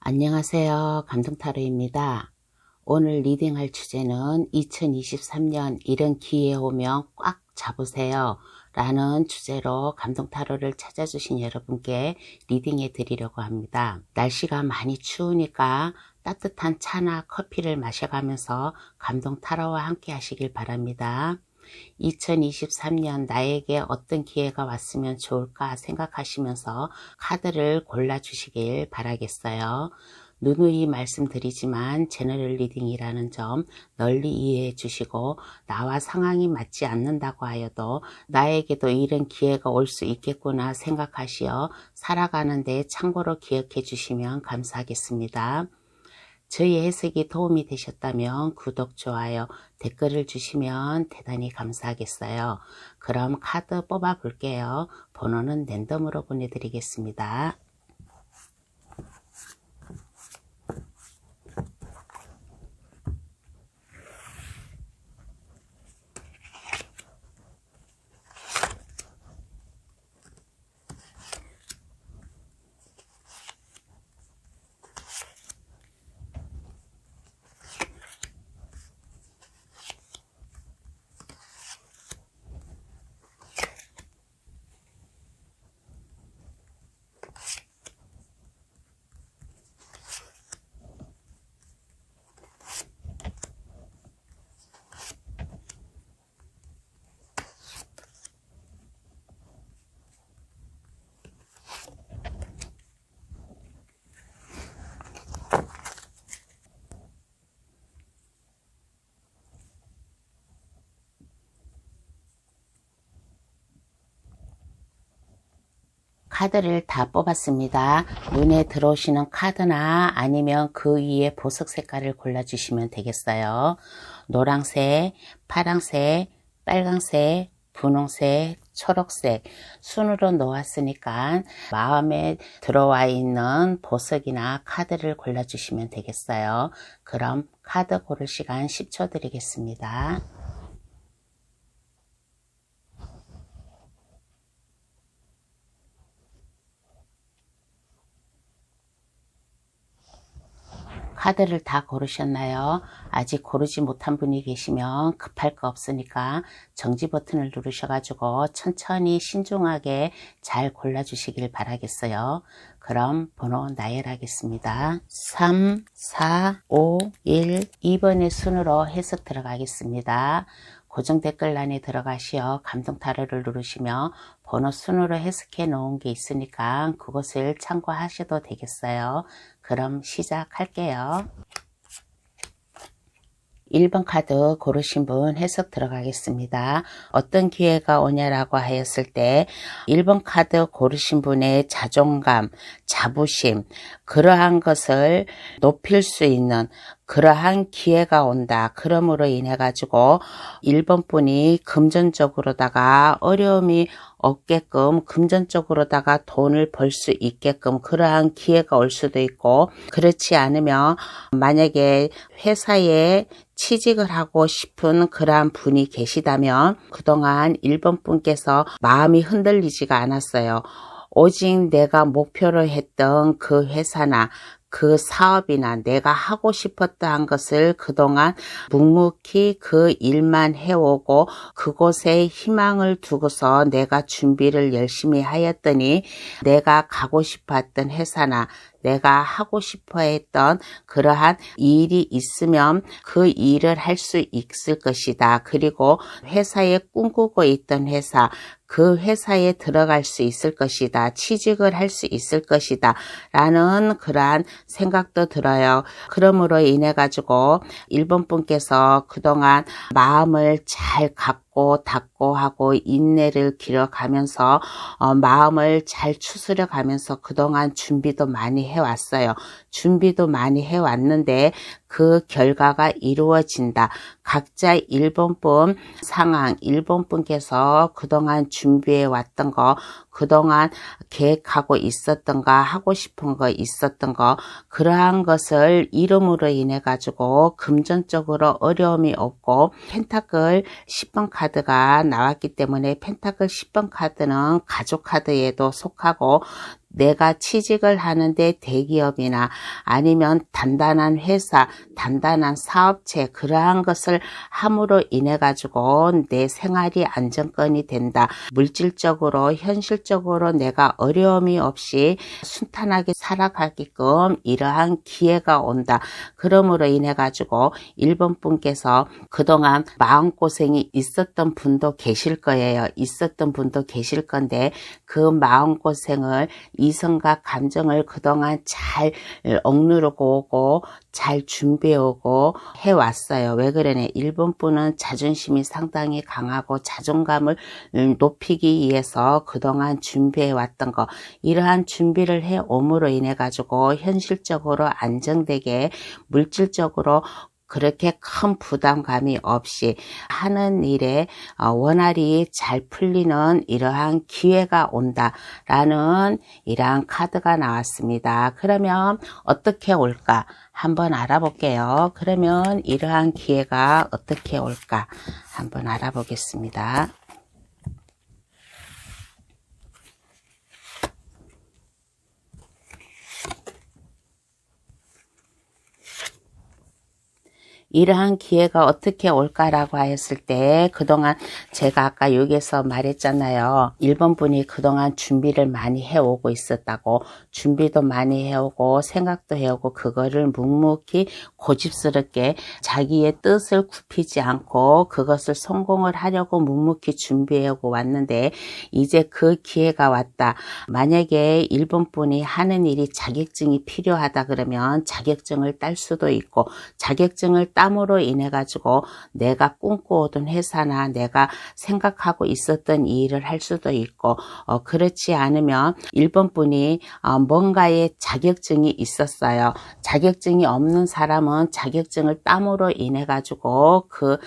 안녕하세요. 감동타로입니다. 오늘 리딩할 주제는 2023년 이런 기회 오면 꽉 잡으세요 라는 주제로 감동타로를 찾아주신 여러분께 리딩해 드리려고 합니다. 날씨가 많이 추우니까 따뜻한 차나 커피를 마셔가면서 감동타로와 함께 하시길 바랍니다. 2023년 나에게 어떤 기회가 왔으면 좋을까 생각하시면서 카드를 골라주시길 바라겠어요. 누누이 말씀드리지만 제너럴 리딩이라는 점 널리 이해해 주시고 나와 상황이 맞지 않는다고 하여도 나에게도 이런 기회가 올 수 있겠구나 생각하시어 살아가는데 참고로 기억해 주시면 감사하겠습니다. 저희 해석이 도움이 되셨다면 구독, 좋아요, 댓글을 주시면 대단히 감사하겠어요. 그럼 카드 뽑아 볼게요. 번호는 랜덤으로 보내드리겠습니다. 카드를 다 뽑았습니다. 눈에 들어오시는 카드나 아니면 그 위에 보석 색깔을 골라주시면 되겠어요. 노란색, 파란색, 빨간색, 분홍색, 초록색 순으로 놓았으니까 마음에 들어와 있는 보석이나 카드를 골라주시면 되겠어요. 그럼 카드 고를 시간 10초 드리겠습니다. 카드를 다 고르셨나요? 아직 고르지 못한 분이 계시면 급할 거 없으니까 정지 버튼을 누르셔가지고 천천히 신중하게 잘 골라주시길 바라겠어요. 그럼 번호 나열하겠습니다. 3, 4, 5, 1, 2번의 순으로 해석 들어가겠습니다. 고정 댓글란에 들어가시어 감동타로를 누르시면 번호 순으로 해석해 놓은 게 있으니까 그것을 참고하셔도 되겠어요. 그럼 시작할게요. 1번 카드 고르신 분 해석 들어가겠습니다. 어떤 기회가 오냐라고 하였을 때 1번 카드 고르신 분의 자존감, 자부심, 그러한 것을 높일 수 있는 그러한 기회가 온다. 그러므로 인해 가지고 1번 분이 금전적으로다가 어려움이 없게끔 금전적으로다가 돈을 벌 수 있게끔 그러한 기회가 올 수도 있고, 그렇지 않으면 만약에 회사에 취직을 하고 싶은 그러한 분이 계시다면 그동안 1번 분께서 마음이 흔들리지가 않았어요. 오직 내가 목표로 했던 그 회사나 그 사업이나 내가 하고 싶었던 것을 그동안 묵묵히 그 일만 해오고 그곳에 희망을 두고서 내가 준비를 열심히 하였더니 내가 가고 싶었던 회사나 내가 하고 싶어 했던 그러한 일이 있으면 그 일을 할 수 있을 것이다. 그리고 회사에 꿈꾸고 있던 회사, 그 회사에 들어갈 수 있을 것이다. 취직을 할 수 있을 것이다. 라는 그러한 생각도 들어요. 그러므로 인해 가지고 1번 분께서 그동안 마음을 잘 갖고 닫고 하고 인내를 길어가면서 마음을 잘 추스려 가면서 그동안 준비도 많이 해왔어요. 준비도 많이 해왔는데 그 결과가 이루어진다. 각자 1번 분 상황, 1번 분께서 그동안 준비해 왔던 거, 그동안 계획하고 있었던 거, 하고 싶은 거 있었던 거, 그러한 것을 이름으로 인해 가지고 금전적으로 어려움이 없고, 펜타클 10번 카드가 나왔기 때문에 펜타클 10번 카드는 가족 카드에도 속하고 내가 취직을 하는데 대기업이나 아니면 단단한 회사, 단단한 사업체 그러한 것을 함으로 인해 가지고 내 생활이 안정권이 된다. 물질적으로 현실적으로 내가 어려움이 없이 순탄하게 살아가게끔 이러한 기회가 온다. 그러므로 인해 가지고 1번 분께서 그동안 마음고생이 있었던 분도 계실 거예요. 있었던 분도 계실 건데 그 마음고생을 이성과 감정을 그동안 잘 억누르고 오고 잘 준비해오고 해왔어요. 왜 그러냐? 1번 분은 자존심이 상당히 강하고 자존감을 높이기 위해서 그동안 준비해왔던 거, 이러한 준비를 해옴으로 인해 가지고 현실적으로 안정되게 물질적으로 그렇게 큰 부담감이 없이 하는 일에 원활히 잘 풀리는 이러한 기회가 온다라는 이러한 카드가 나왔습니다. 그러면 어떻게 올까? 한번 알아볼게요. 그러면 이러한 기회가 어떻게 올까? 한번 알아보겠습니다. 이러한 기회가 어떻게 올까라고 하였을 때 그동안 제가 아까 여기에서 말했잖아요. 1번 분이 그동안 준비를 많이 해오고 있었다고. 준비도 많이 해오고 생각도 해오고 그거를 묵묵히 고집스럽게 자기의 뜻을 굽히지 않고 그것을 성공을 하려고 묵묵히 준비해오고 왔는데 이제 그 기회가 왔다. 만약에 1번 분이 하는 일이 자격증이 필요하다 그러면 자격증을 딸 수도 있고 자격증을 땀으로 인해 가지고 내가 꿈꿔오던 회사나 내가 생각하고 있었던 이 일을 할 수도 있고 그렇지 않으면 1번 분이 뭔가의 자격증이 있었어요. 자격증이 없는 사람은 자격증을 땀으로 인해 가지고 그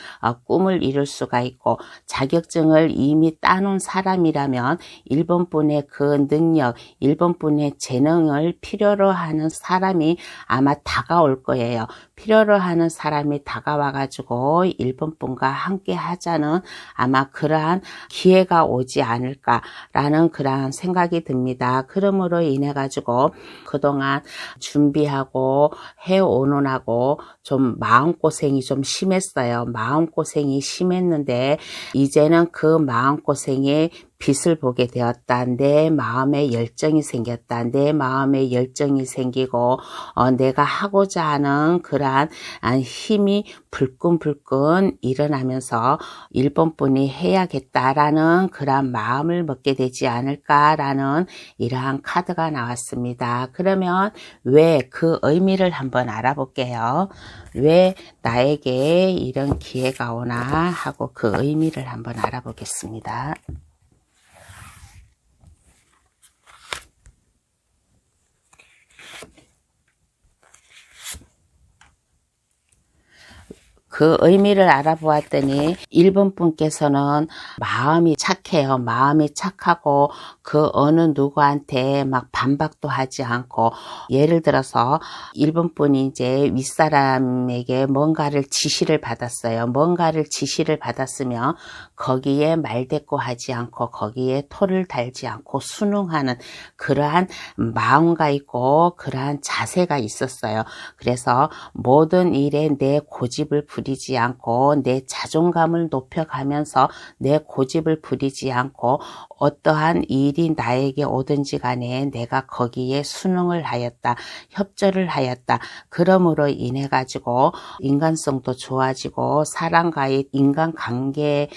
꿈을 이룰 수가 있고 자격증을 이미 따놓은 사람이라면 1번 분의 그 능력, 1번 분의 재능을 필요로 하는 사람이 아마 다가올 거예요. 필요로 하는 사람이 다가와가지고 1번 분과 함께 하자는 아마 그러한 기회가 오지 않을까라는 그러한 생각이 듭니다. 그러므로 인해 가지고 그동안 준비하고 해오는하고 좀 마음고생이 좀 심했어요. 마음고생이 심했는데 이제는 그 마음고생이 빛을 보게 되었다. 내 마음에 열정이 생겼다. 내 마음에 열정이 생기고 내가 하고자 하는 그러한 힘이 불끈불끈 일어나면서 1번 분이 해야겠다라는 그러한 마음을 먹게 되지 않을까라는 이러한 카드가 나왔습니다. 그러면 왜 그 의미를 한번 알아볼게요. 왜 나에게 이런 기회가 오나 하고 그 의미를 한번 알아보겠습니다. 그 의미를 알아보았더니 1번 분께서는 마음이 착해요. 마음이 착하고 그 어느 누구한테 막 반박도 하지 않고 예를 들어서 1번 분이 이제 윗사람에게 뭔가를 지시를 받았어요. 뭔가를 지시를 받았으면 거기에 말대꾸하지 않고 거기에 토를 달지 않고 순응하는 그러한 마음가 있고 그러한 자세가 있었어요. 그래서 모든 일에 내 고집을 부리지 않고 내 자존감을 높여가면서 내 고집을 부리지 않고 어떠한 일이 나에게 오든지 간에 내가 거기에 순응을 하였다. 협조를 하였다. 그러므로 인해 가지고 인간성도 좋아지고 사람과의 인간관계에서도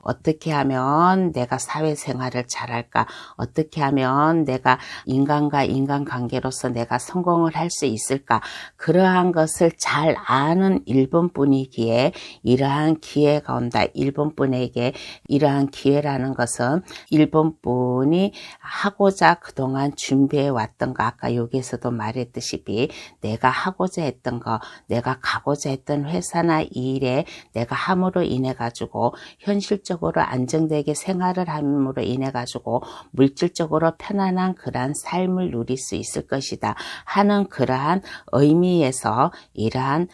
어떻게 하면 내가 사회생활을 잘할까? 어떻게 하면 내가 인간과 인간관계로서 내가 성공을 할 수 있을까? 그러한 것을 잘 아는 1번 분이기에 이러한 기회가 온다. 1번 분에게 이러한 기회라는 것은 1번 분이 하고자 그동안 준비해 왔던 거 아까 여기에서도 말했듯이 내가 하고자 했던 거 내가 가고자 했던 회사나 일에 내가 함으로 인해 가지고 현실적으로 안정되게 생활을 함으로 인해 가지고 물질적으로 편안한 그러한 삶을 누릴 수 있을 것이다 하는 그러한 의미에서 이러한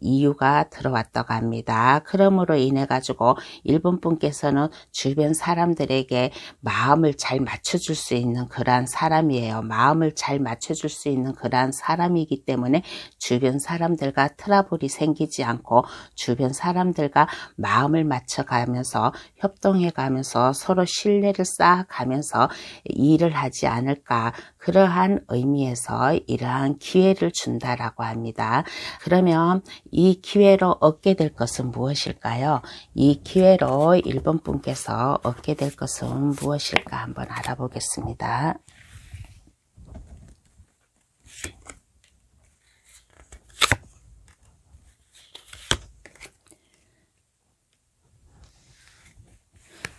이유가 들어왔다고 합니다. 그러므로 인해 가지고 1번 분께서는 주변 사람들 사람들에게 마음을 잘 맞춰줄 수 있는 그러한 사람이에요. 마음을 잘 맞춰줄 수 있는 그러한 사람이기 때문에 주변 사람들과 트러블이 생기지 않고 주변 사람들과 마음을 맞춰가면서 협동해가면서 서로 신뢰를 쌓아가면서 일을 하지 않을까, 그러한 의미에서 이러한 기회를 준다라고 합니다. 그러면 이 기회로 얻게 될 것은 무엇일까요? 이 기회로 1번 분께서 얻게 될 것은 무엇일까 한번 알아보겠습니다.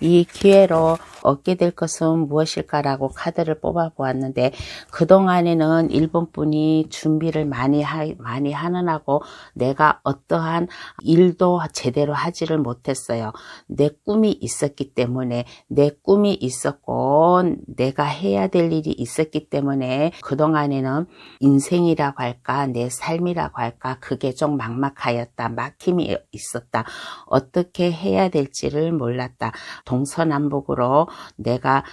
이 기회로 얻게 될 것은 무엇일까라고 카드를 뽑아 보았는데, 그동안에는 1번 분이 준비를 많이 하는 하고 내가 어떠한 일도 제대로 하지를 못했어요. 내 꿈이 있었기 때문에, 내 꿈이 있었고 내가 해야 될 일이 있었기 때문에 그동안에는 인생이라고 할까, 내 삶이라고 할까, 그게 좀 막막하였다. 막힘이 있었다. 어떻게 해야 될지를 몰랐다. 동서남북으로 내가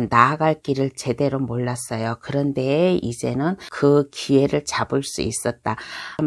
나아갈 길을 제대로 몰랐어요. 그런데 이제는 그 기회를 잡을 수 있었다.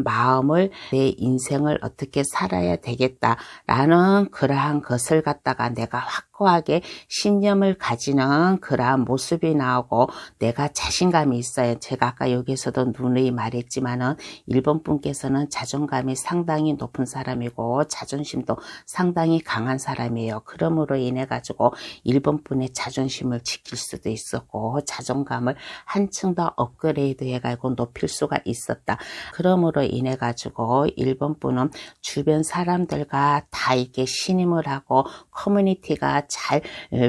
마음을, 내 인생을 어떻게 살아야 되겠다라는 그러한 것을 갖다가 내가 확고하게 신념을 가지는 그러한 모습이 나오고 내가 자신감이 있어요. 제가 아까 여기서도 누누이 말했지만은 1번 분께서는 자존감이 상당히 높은 사람이고 자존심도 상당히 강한 사람이에요. 그러므로 인해 가지고 1번 분의 자존심을 지킬 수도 있었고 자존감을 한층 더 업그레이드 해가지고 높일 수가 있었다. 그러므로 인해 가지고 1번 분은 주변 사람들과 다 이렇게 신임을 하고 커뮤니티가 잘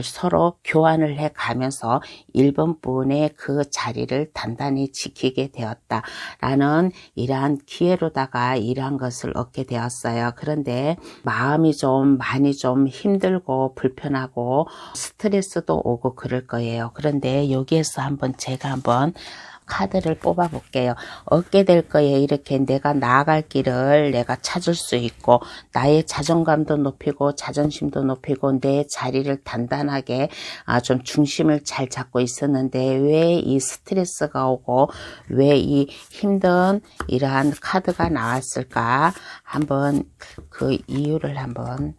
서로 교환을 해 가면서 1번 분의 그 자리를 단단히 지키게 되었다라는 이러한 기회로다가 이러한 것을 얻게 되었어요. 그런데 마음이 많이 좀 힘들고 불편하고 스트레스도 오고 그럴 거예요. 그런데 여기에서 제가 한번 카드를 뽑아 볼게요. 얻게 될 거예요. 이렇게 내가 나아갈 길을 내가 찾을 수 있고 나의 자존감도 높이고 자존심도 높이고 내 자리를 단단하게 좀 중심을 잘 잡고 있었는데 왜 이 스트레스가 오고 왜 이 힘든 이러한 카드가 나왔을까? 한번 그 이유를 한번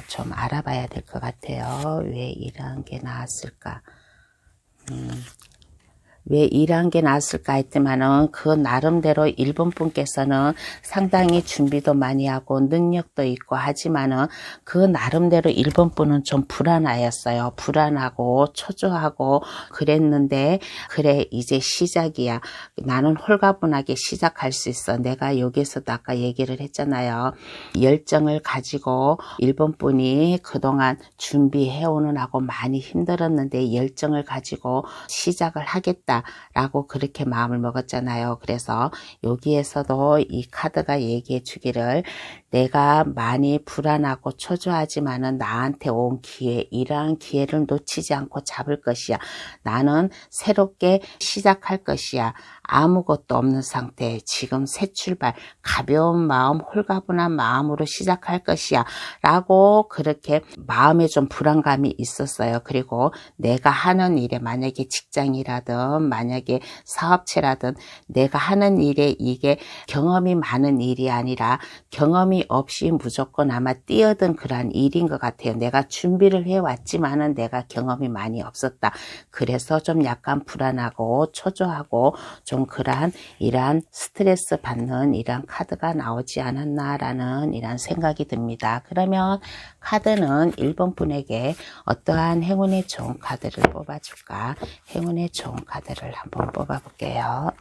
좀 알아봐야 될 것 같아요. 왜 이런 게 나왔을까? 왜 이러한 게 나왔을까 했지만은 그 나름대로 1번 분께서는 상당히 준비도 많이 하고 능력도 있고 하지만은 그 나름대로 1번 분은 좀 불안하였어요. 불안하고 초조하고 그랬는데 그래 이제 시작이야. 나는 홀가분하게 시작할 수 있어. 내가 여기서도 아까 얘기를 했잖아요. 열정을 가지고 1번 분이 그동안 준비해오는 하고 많이 힘들었는데 열정을 가지고 시작을 하겠다. 라고 그렇게 마음을 먹었잖아요. 그래서 여기에서도 이 카드가 얘기해 주기를 내가 많이 불안하고 초조하지만은 나한테 온 기회, 이러한 기회를 놓치지 않고 잡을 것이야. 나는 새롭게 시작할 것이야. 아무것도 없는 상태, 지금 새 출발, 가벼운 마음, 홀가분한 마음으로 시작할 것이야. 라고 그렇게 마음에 좀 불안감이 있었어요. 그리고 내가 하는 일에 만약에 직장이라든 만약에 사업체라든 내가 하는 일에 이게 경험이 많은 일이 아니라 경험이 없이 무조건 아마 뛰어든 그러한 일인 것 같아요. 내가 준비를 해왔지만은 내가 경험이 많이 없었다. 그래서 좀 약간 불안하고 초조하고 좀 그러한 이러한 스트레스 받는 이러한 카드가 나오지 않았나라는 이러한 생각이 듭니다. 그러면 카드는 1번 분에게 어떠한 행운의 좋은 카드를 뽑아줄까? 행운의 좋은 카드를 한번 뽑아볼게요.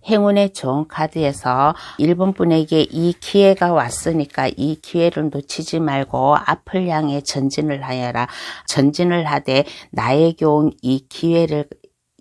행운의 좋은 카드에서 1번 분에게 이 기회가 왔으니까 이 기회를 놓치지 말고 앞을 향해 전진을 하여라. 전진을 하되 나에게 온 이 기회를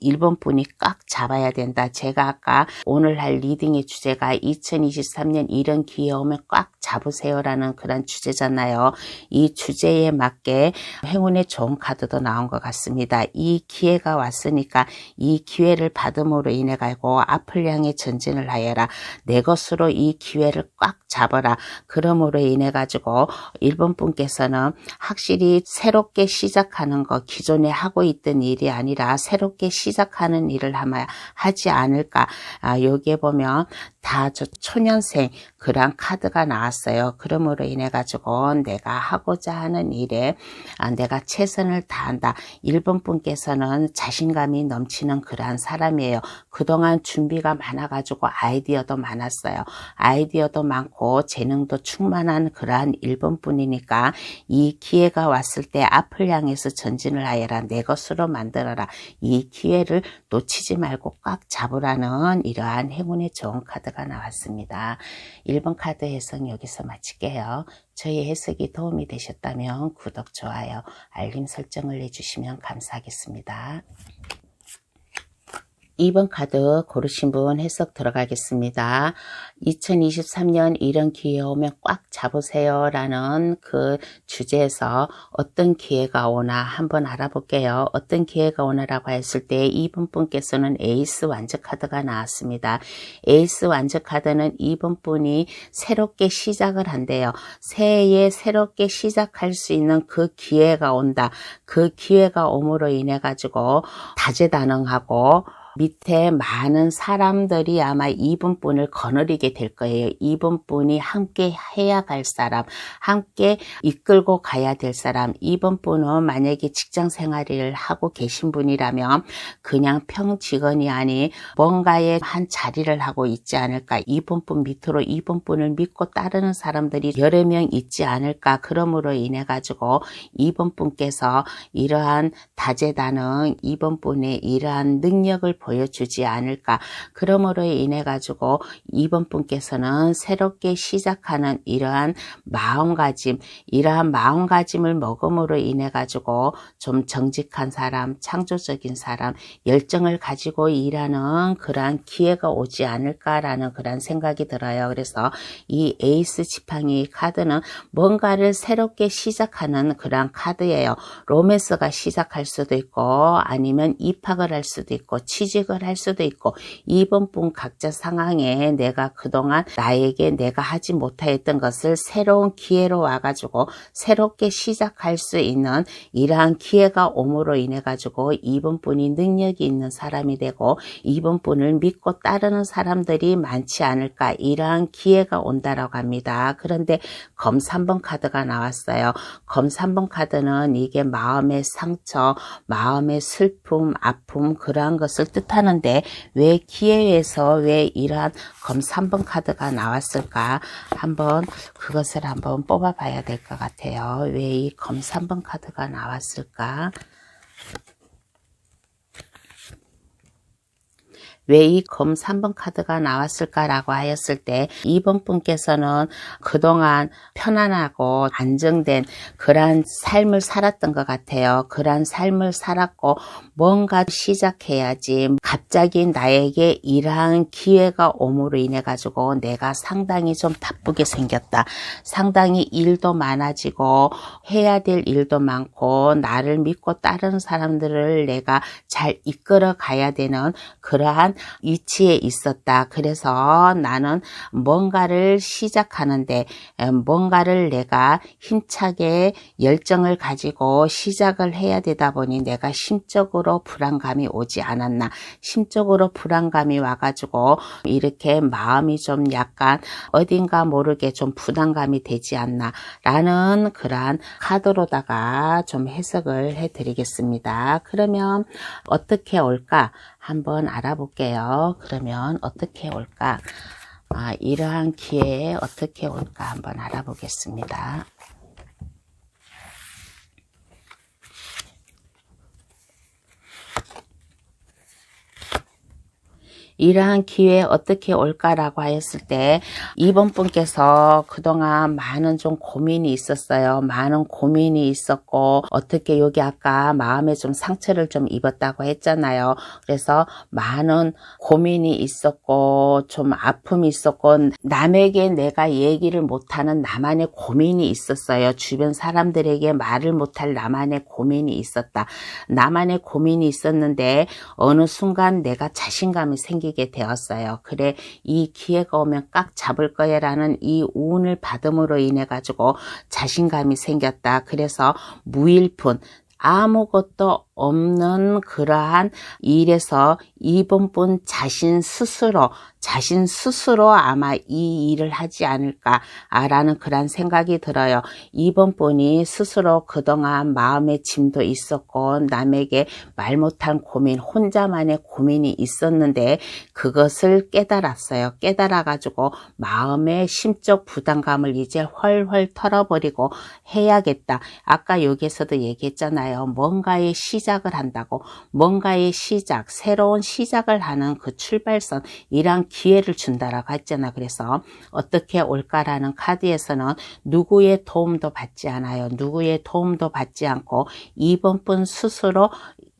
1번 분이 꽉 잡아야 된다. 제가 아까 오늘 할 리딩의 주제가 2023년 이런 기회 오면 꽉 잡으세요라는 그런 주제잖아요. 이 주제에 맞게 행운의 좋은 카드도 나온 것 같습니다. 이 기회가 왔으니까 이 기회를 받음으로 인해 가지고 앞을 향해 전진을 하여라. 내 것으로 이 기회를 꽉 잡아라. 그러므로 인해 가지고 1번 분께서는 확실히 새롭게 시작하는 거, 기존에 하고 있던 일이 아니라 새롭게 시작하는 일을 하지 않을까. 여기에 보면 다 저 초년생 그런 카드가 나왔어요. 그러므로 인해 가지고 내가 하고자 하는 일에 내가 최선을 다한다. 1번 분께서는 자신감이 넘치는 그러한 사람이에요. 그동안 준비가 많아가지고 아이디어도 많았어요. 아이디어도 많고 재능도 충만한 그러한 1번 분이니까 이 기회가 왔을 때 앞을 향해서 전진을 하여라. 내 것으로 만들어라. 이 기회를 놓치지 말고 꽉 잡으라는 이러한 행운의 좋은 카드가 나왔습니다. 1번 카드 해석 여기서 마칠게요. 저희 해석이 도움이 되셨다면 구독, 좋아요, 알림 설정을 해주시면 감사하겠습니다. 2번 카드 고르신 분 해석 들어가겠습니다. 2023년 이런 기회 오면 꽉 잡으세요 라는 그 주제에서 어떤 기회가 오나 한번 알아볼게요. 어떤 기회가 오나라고 했을 때 2번 분께서는 에이스 완전 카드가 나왔습니다. 에이스 완전 카드는 2번 분이 새롭게 시작을 한대요. 새해에 새롭게 시작할 수 있는 그 기회가 온다. 그 기회가 옴으로 인해 가지고 다재다능하고 밑에 많은 사람들이 아마 2번 분을 거느리게 될 거예요. 2번 분이 함께 해야 갈 사람, 함께 이끌고 가야 될 사람. 2번 분은 만약에 직장 생활을 하고 계신 분이라면 그냥 평직원이 아닌 뭔가의 한 자리를 하고 있지 않을까. 2번 분 밑으로 2번 분을 믿고 따르는 사람들이 여러 명 있지 않을까. 그러므로 인해 가지고 2번 분께서 이러한 다재다능, 2번 분의 이러한 능력을 보여주지 않을까. 그러므로 인해 가지고 2번 분께서는 새롭게 시작하는 이러한 마음가짐, 이러한 마음가짐을 먹음으로 인해 가지고 좀 정직한 사람, 창조적인 사람, 열정을 가지고 일하는 그러한 기회가 오지 않을까라는 그런 생각이 들어요. 그래서 이 에이스 지팡이 카드는 뭔가를 새롭게 시작하는 그러한 카드예요. 로맨스가 시작할 수도 있고 아니면 입학을 할 수도 있고 취직을 할 수도 있고 2번 분 각자 상황에 내가 그동안 나에게 내가 하지 못하였던 것을 새로운 기회로 와가지고 새롭게 시작할 수 있는 이러한 기회가 옴으로 인해 가지고 2번 분이 능력이 있는 사람이 되고 2번 분을 믿고 따르는 사람들이 많지 않을까. 이러한 기회가 온다라고 합니다. 그런데 검 3번 카드가 나왔어요. 검 3번 카드는 이게 마음의 상처, 마음의 슬픔, 아픔 그러한 것을 뜻하는데 왜 기회에서 왜 이러한 검 3번 카드가 나왔을까? 한번 그것을 한번 뽑아봐야 될 것 같아요. 왜 이 검 3번 카드가 나왔을까? 왜 이 검 3번 카드가 나왔을까라고 하였을 때 2번 분께서는 그동안 편안하고 안정된 그러한 삶을 살았던 것 같아요. 그러한 삶을 살았고 뭔가 시작해야지 갑자기 나에게 이러한 기회가 옴으로 인해 가지고 내가 상당히 좀 바쁘게 생겼다. 상당히 일도 많아지고 해야 될 일도 많고 나를 믿고 따르는 사람들을 내가 잘 이끌어 가야 되는 그러한 위치에 있었다. 그래서 나는 뭔가를 시작하는데 뭔가를 내가 힘차게 열정을 가지고 시작을 해야 되다 보니 내가 심적으로 불안감이 오지 않았나. 심적으로 불안감이 와가지고 이렇게 마음이 좀 약간 어딘가 모르게 좀 부담감이 되지 않나 라는 그러한 카드로다가 좀 해석을 해드리겠습니다. 그러면 어떻게 올까? 한번 알아볼게요. 그러면 어떻게 올까? 이러한 기회에 어떻게 올까 한번 알아보겠습니다. 이러한 기회 어떻게 올까라고 하였을 때 2번 분께서 그동안 많은 좀 고민이 있었어요. 많은 고민이 있었고 어떻게 여기 아까 마음에 좀 상처를 좀 입었다고 했잖아요. 그래서 많은 고민이 있었고 좀 아픔이 있었고 남에게 내가 얘기를 못하는 나만의 고민이 있었어요. 주변 사람들에게 말을 못할 나만의 고민이 있었다. 나만의 고민이 있었는데 어느 순간 내가 자신감이 생기게 되었어요. 그래 이 기회가 오면 꽉 잡을 거야 라는 이 운을 받음으로 인해 가지고 자신감이 생겼다. 그래서 무일푼 아무것도 없는 그러한 일에서 2번 분 자신 스스로 아마 이 일을 하지 않을까라는 그런 생각이 들어요. 2번 분이 스스로 그동안 마음의 짐도 있었고 남에게 말 못한 고민, 혼자만의 고민이 있었는데 그것을 깨달았어요. 깨달아가지고 마음의 심적 부담감을 이제 훨훨 털어버리고 해야겠다. 아까 여기에서도 얘기했잖아요. 뭔가의 시작을 한다고. 뭔가의 시작, 새로운 시작을 하는 그 출발선, 이런 기회를 준다라고 했잖아. 그래서 어떻게 올까라는 카드에서는 누구의 도움도 받지 않아요. 누구의 도움도 받지 않고 2번 분 스스로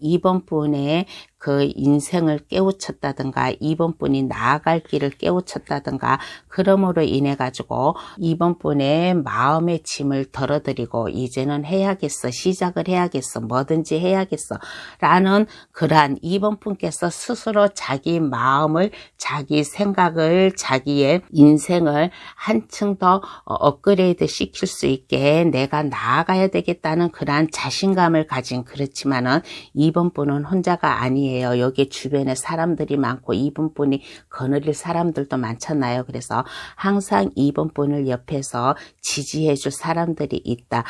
2번 분의 그 인생을 깨우쳤다든가 2번 분이 나아갈 길을 깨우쳤다든가 그러므로 인해 가지고 2번 분의 마음의 짐을 덜어드리고 이제는 해야겠어, 시작을 해야겠어, 뭐든지 해야겠어 라는 그러한 2번 분께서 스스로 자기 마음을, 자기 생각을, 자기의 인생을 한층 더 업그레이드 시킬 수 있게 내가 나아가야 되겠다는 그러한 자신감을 가진, 그렇지만은 2번 분은 혼자가 아니에요. 여기 주변에 사람들이 많고 2번 분이 거느릴 사람들도 많잖아요. 그래서 항상 2번 분을 옆에서 지지해 줄 사람들이 있다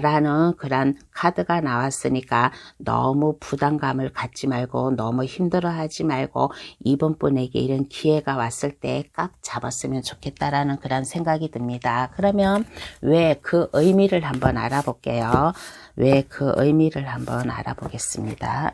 라는 그런 카드가 나왔으니까 너무 부담감을 갖지 말고 너무 힘들어하지 말고 2번 분에게 이런 기회가 왔을 때 꽉 잡았으면 좋겠다라는 그런 생각이 듭니다. 그러면 왜 그 의미를 한번 알아볼게요. 왜 그 의미를 한번 알아보겠습니다.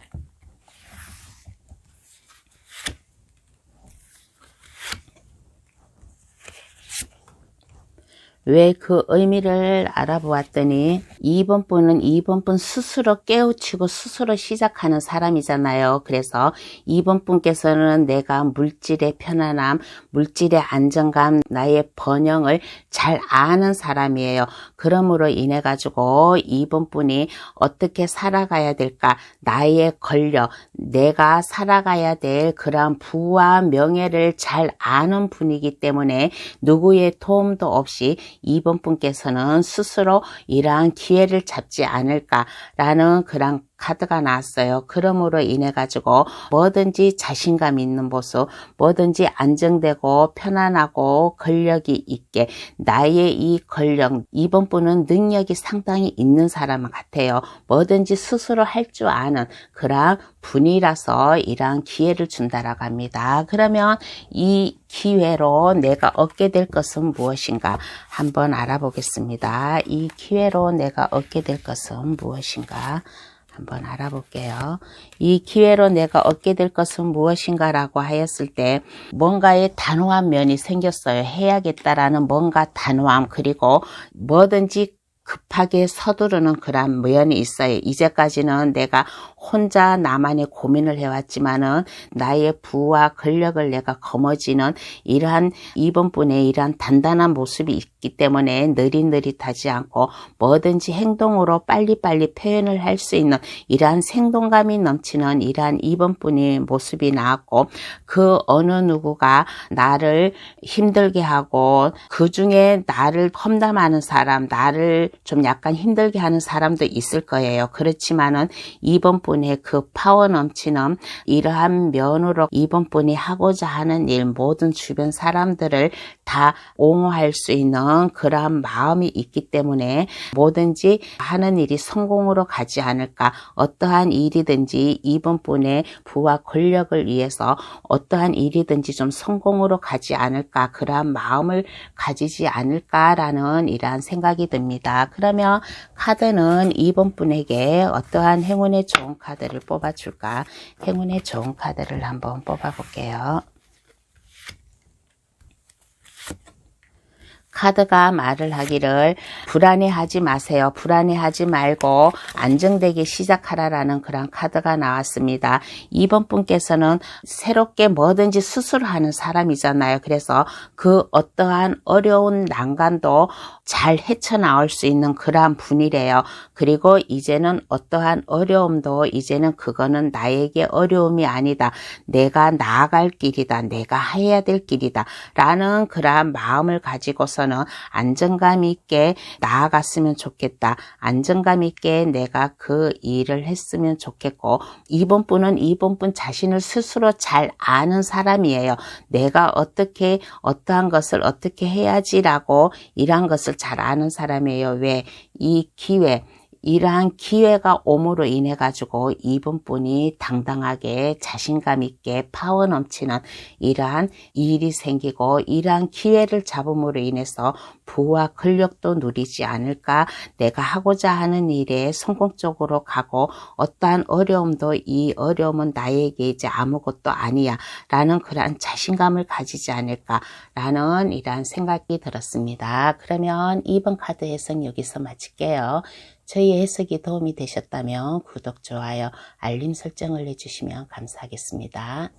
왜 그 의미를 알아보았더니 2번 분은 2번 분 스스로 깨우치고 스스로 시작하는 사람이잖아요. 그래서 2번 분께서는 내가 물질의 편안함, 물질의 안정감, 나의 번영을 잘 아는 사람이에요. 그러므로 인해 가지고 2번 분이 어떻게 살아가야 될까, 나의 권력, 내가 살아가야 될 그런 부와 명예를 잘 아는 분이기 때문에 누구의 도움도 없이 2번 분께서는 스스로 이러한 기회를 잡지 않을까라는 그런 카드가 나왔어요. 그러므로 인해 가지고 뭐든지 자신감 있는 모습, 뭐든지 안정되고 편안하고 권력이 있게, 나의 이 권력, 2번 분은 능력이 상당히 있는 사람 같아요. 뭐든지 스스로 할 줄 아는 그런 분이라서 이러한 기회를 준다라고 합니다. 그러면 이 기회로 내가 얻게 될 것은 무엇인가 한번 알아보겠습니다. 이 기회로 내가 얻게 될 것은 무엇인가 한번 알아볼게요. 이 기회로 내가 얻게 될 것은 무엇인가 라고 하였을 때 뭔가의 단호한 면이 생겼어요. 해야겠다라는 뭔가 단호함, 그리고 뭐든지 급하게 서두르는 그런 면이 있어요. 이제까지는 내가 혼자 나만의 고민을 해왔지만은 나의 부와 권력을 내가 거머쥐는 이러한 2번 분의 이러한 단단한 모습이 있기 때문에 느릿느릿하지 않고 뭐든지 행동으로 빨리빨리 표현을 할 수 있는 이러한 생동감이 넘치는 이러한 2번 분의 모습이 나왔고, 그 어느 누구가 나를 힘들게 하고 그 중에 나를 험담하는 사람, 나를 좀 약간 힘들게 하는 사람도 있을 거예요. 그렇지만은 2번 분의 그 파워 넘치는 이러한 면으로 2번 분이 하고자 하는 일, 모든 주변 사람들을 다 옹호할 수 있는 그러한 마음이 있기 때문에 뭐든지 하는 일이 성공으로 가지 않을까. 어떠한 일이든지 2번 분의 부와 권력을 위해서 어떠한 일이든지 좀 성공으로 가지 않을까, 그러한 마음을 가지지 않을까라는 이러한 생각이 듭니다. 그러면 카드는 2번 분에게 어떠한 행운의 좋은 카드를 뽑아줄까? 행운의 좋은 카드를 한번 뽑아볼게요. 카드가 말을 하기를 불안해하지 마세요. 불안해하지 말고 안정되게 시작하라라는 그런 카드가 나왔습니다. 이번 분께서는 새롭게 뭐든지 수술하는 사람이잖아요. 그래서 그 어떠한 어려운 난관도 잘 헤쳐나올 수 있는 그러한 분이래요. 그리고 이제는 어떠한 어려움도 이제는 그거는 나에게 어려움이 아니다. 내가 나아갈 길이다. 내가 해야 될 길이다. 라는 그러한 마음을 가지고서는 안정감 있게 나아갔으면 좋겠다. 안정감 있게 내가 그 일을 했으면 좋겠고, 이번 분은 이번 분 자신을 스스로 잘 아는 사람이에요. 내가 어떻게 어떠한 것을 어떻게 해야지라고 이러한 것을 잘 아는 사람이에요. 왜? 이 기회, 이러한 기회가 옴으로 인해 가지고 이번 분이 당당하게 자신감 있게 파워 넘치는 이러한 일이 생기고, 이러한 기회를 잡음으로 인해서 부와 권력도 누리지 않을까. 내가 하고자 하는 일에 성공적으로 가고, 어떠한 어려움도 이 어려움은 나에게 이제 아무것도 아니야 라는 그러한 자신감을 가지지 않을까 라는 이러한 생각이 들었습니다. 그러면 2번 카드 해석 여기서 마칠게요. 저희 해석이 도움이 되셨다면 구독, 좋아요, 알림 설정을 해주시면 감사하겠습니다.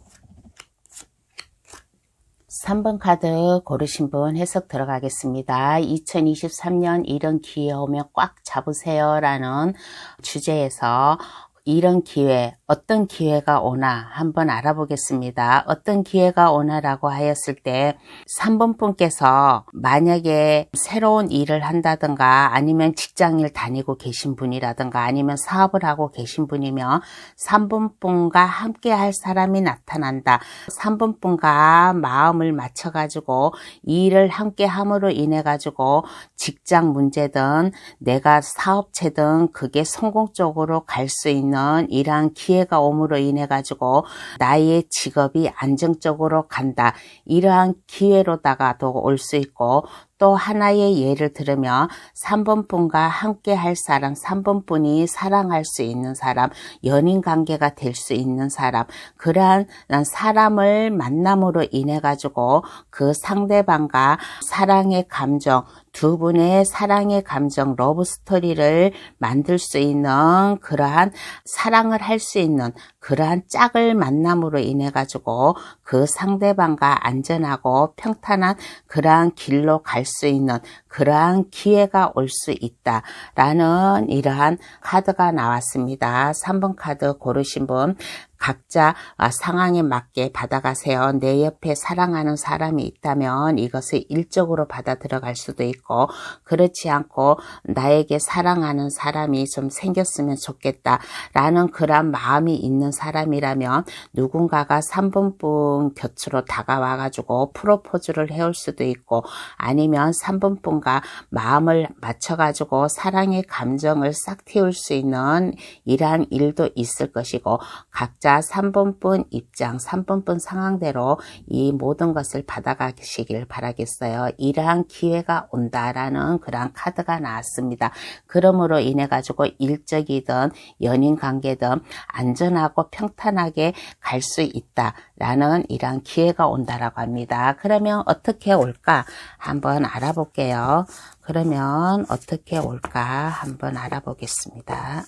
3번 카드 고르신 분 해석 들어가겠습니다. 2023년 이런 기회 오면 꽉 잡으세요 라는 주제에서 이런 기회, 어떤 기회가 오나 한번 알아보겠습니다. 어떤 기회가 오나라고 하였을 때 3번 분께서 만약에 새로운 일을 한다든가 아니면 직장일 다니고 계신 분이라든가 아니면 사업을 하고 계신 분이면 3번 분과 함께 할 사람이 나타난다. 3번 분과 마음을 맞춰가지고 일을 함께 함으로 인해 가지고 직장 문제든 내가 사업체든 그게 성공적으로 갈 수 있는 이러한 기회가 옴으로 인해 가지고 나의 직업이 안정적으로 간다. 이러한 기회로다가도 올 수 있고, 또 하나의 예를 들으면 3번 분과 함께 할 사람, 3번 분이 사랑할 수 있는 사람, 연인 관계가 될 수 있는 사람, 그러한 사람을 만남으로 인해 가지고 그 상대방과 사랑의 감정, 두 분의 사랑의 감정, 러브 스토리를 만들 수 있는 그러한 사랑을 할 수 있는 그러한 짝을 만남으로 인해 가지고 그 상대방과 안전하고 평탄한 그러한 길로 갈 수 있는 그러한 기회가 올 수 있다라는 이러한 카드가 나왔습니다. 3번 카드 고르신 분 각자 상황에 맞게 받아가세요. 내 옆에 사랑하는 사람이 있다면 이것을 일적으로 받아 들어갈 수도 있고, 그렇지 않고 나에게 사랑하는 사람이 좀 생겼으면 좋겠다라는 그런 마음이 있는 사람이라면 누군가가 3번 분 곁으로 다가와가지고 프로포즈를 해올 수도 있고, 아니면 3번 분과 마음을 맞춰가지고 사랑의 감정을 싹 틔울 수 있는 이러한 일도 있을 것이고, 각자 3번 분 입장, 3번 분 상황대로 이 모든 것을 받아가시길 바라겠어요. 이러한 기회가 온다라는 그러한 카드가 나왔습니다. 그러므로 인해 가지고 일적이든 연인 관계든 안전하고 평탄하게 갈 수 있다라는 이러한 기회가 온다라고 합니다. 그러면 어떻게 올까 한번 알아볼게요. 그러면 어떻게 올까 한번 알아보겠습니다.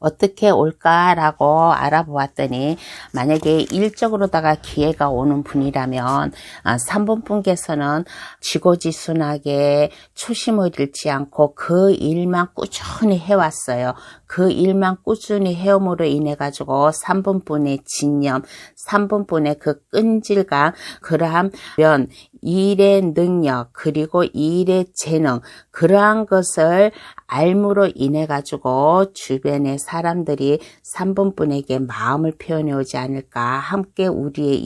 어떻게 올까라고 알아보았더니, 만약에 일적으로다가 기회가 오는 분이라면 3번 분께서는 지고지순하게 초심을 잃지 않고 그 일만 꾸준히 해왔어요. 그 일만 꾸준히 해옴으로 인해 가지고 3번 분의 진념, 3번 분의 그 끈질감, 그러한 면, 일의 능력, 그리고 일의 재능, 그러한 것을 알므로 인해 가지고 주변의 사람들이 3번 분에게 마음을 표현해 오지 않을까, 함께 우리의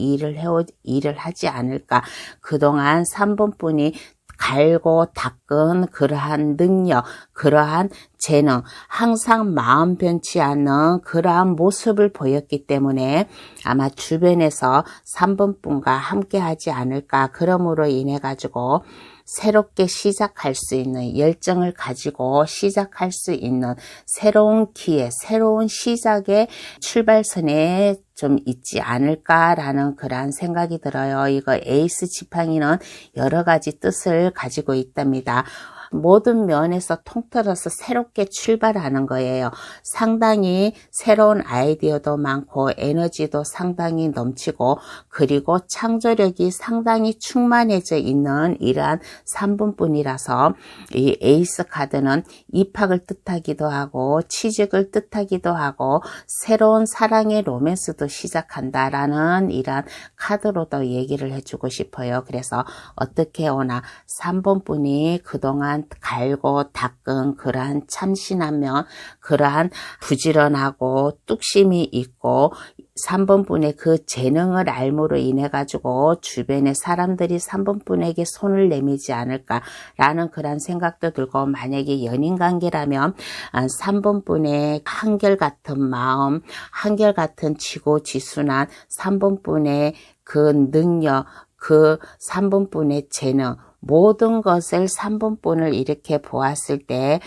일을 하지 않을까. 그동안 3번 분이 갈고 닦은 그러한 능력, 그러한 재능, 항상 마음 변치 않는 그러한 모습을 보였기 때문에 아마 주변에서 3번 분과 함께 하지 않을까. 그러므로 인해 가지고 새롭게 시작할 수 있는 열정을 가지고 시작할 수 있는 새로운 기회, 새로운 시작의 출발선에 좀 있지 않을까라는 그러한 생각이 들어요. 이거 에이스 지팡이는 여러 가지 뜻을 가지고 있답니다. 모든 면에서 통틀어서 새롭게 출발하는 거예요. 상당히 새로운 아이디어도 많고 에너지도 상당히 넘치고 그리고 창조력이 상당히 충만해져 있는 이러한 3분뿐이라서 이 에이스 카드는 입학을 뜻하기도 하고 취직을 뜻하기도 하고 새로운 사랑의 로맨스도 시작한다라는 이러한 카드로도 얘기를 해주고 싶어요. 그래서 어떻게 오나 3번뿐이 그동안 갈고 닦은 그러한 참신하며 그러한 부지런하고 뚝심이 있고 3번분의 그 재능을 알므로 인해 가지고 주변의 사람들이 3번분에게 손을 내밀지 않을까라는 그런 생각도 들고 만약에 연인관계라면 3번분의 한결같은 마음, 한결같은 지고지순한 3번분의 그 능력, 그 3번분의 재능 모든 것을 3번분을 이렇게 보았을 때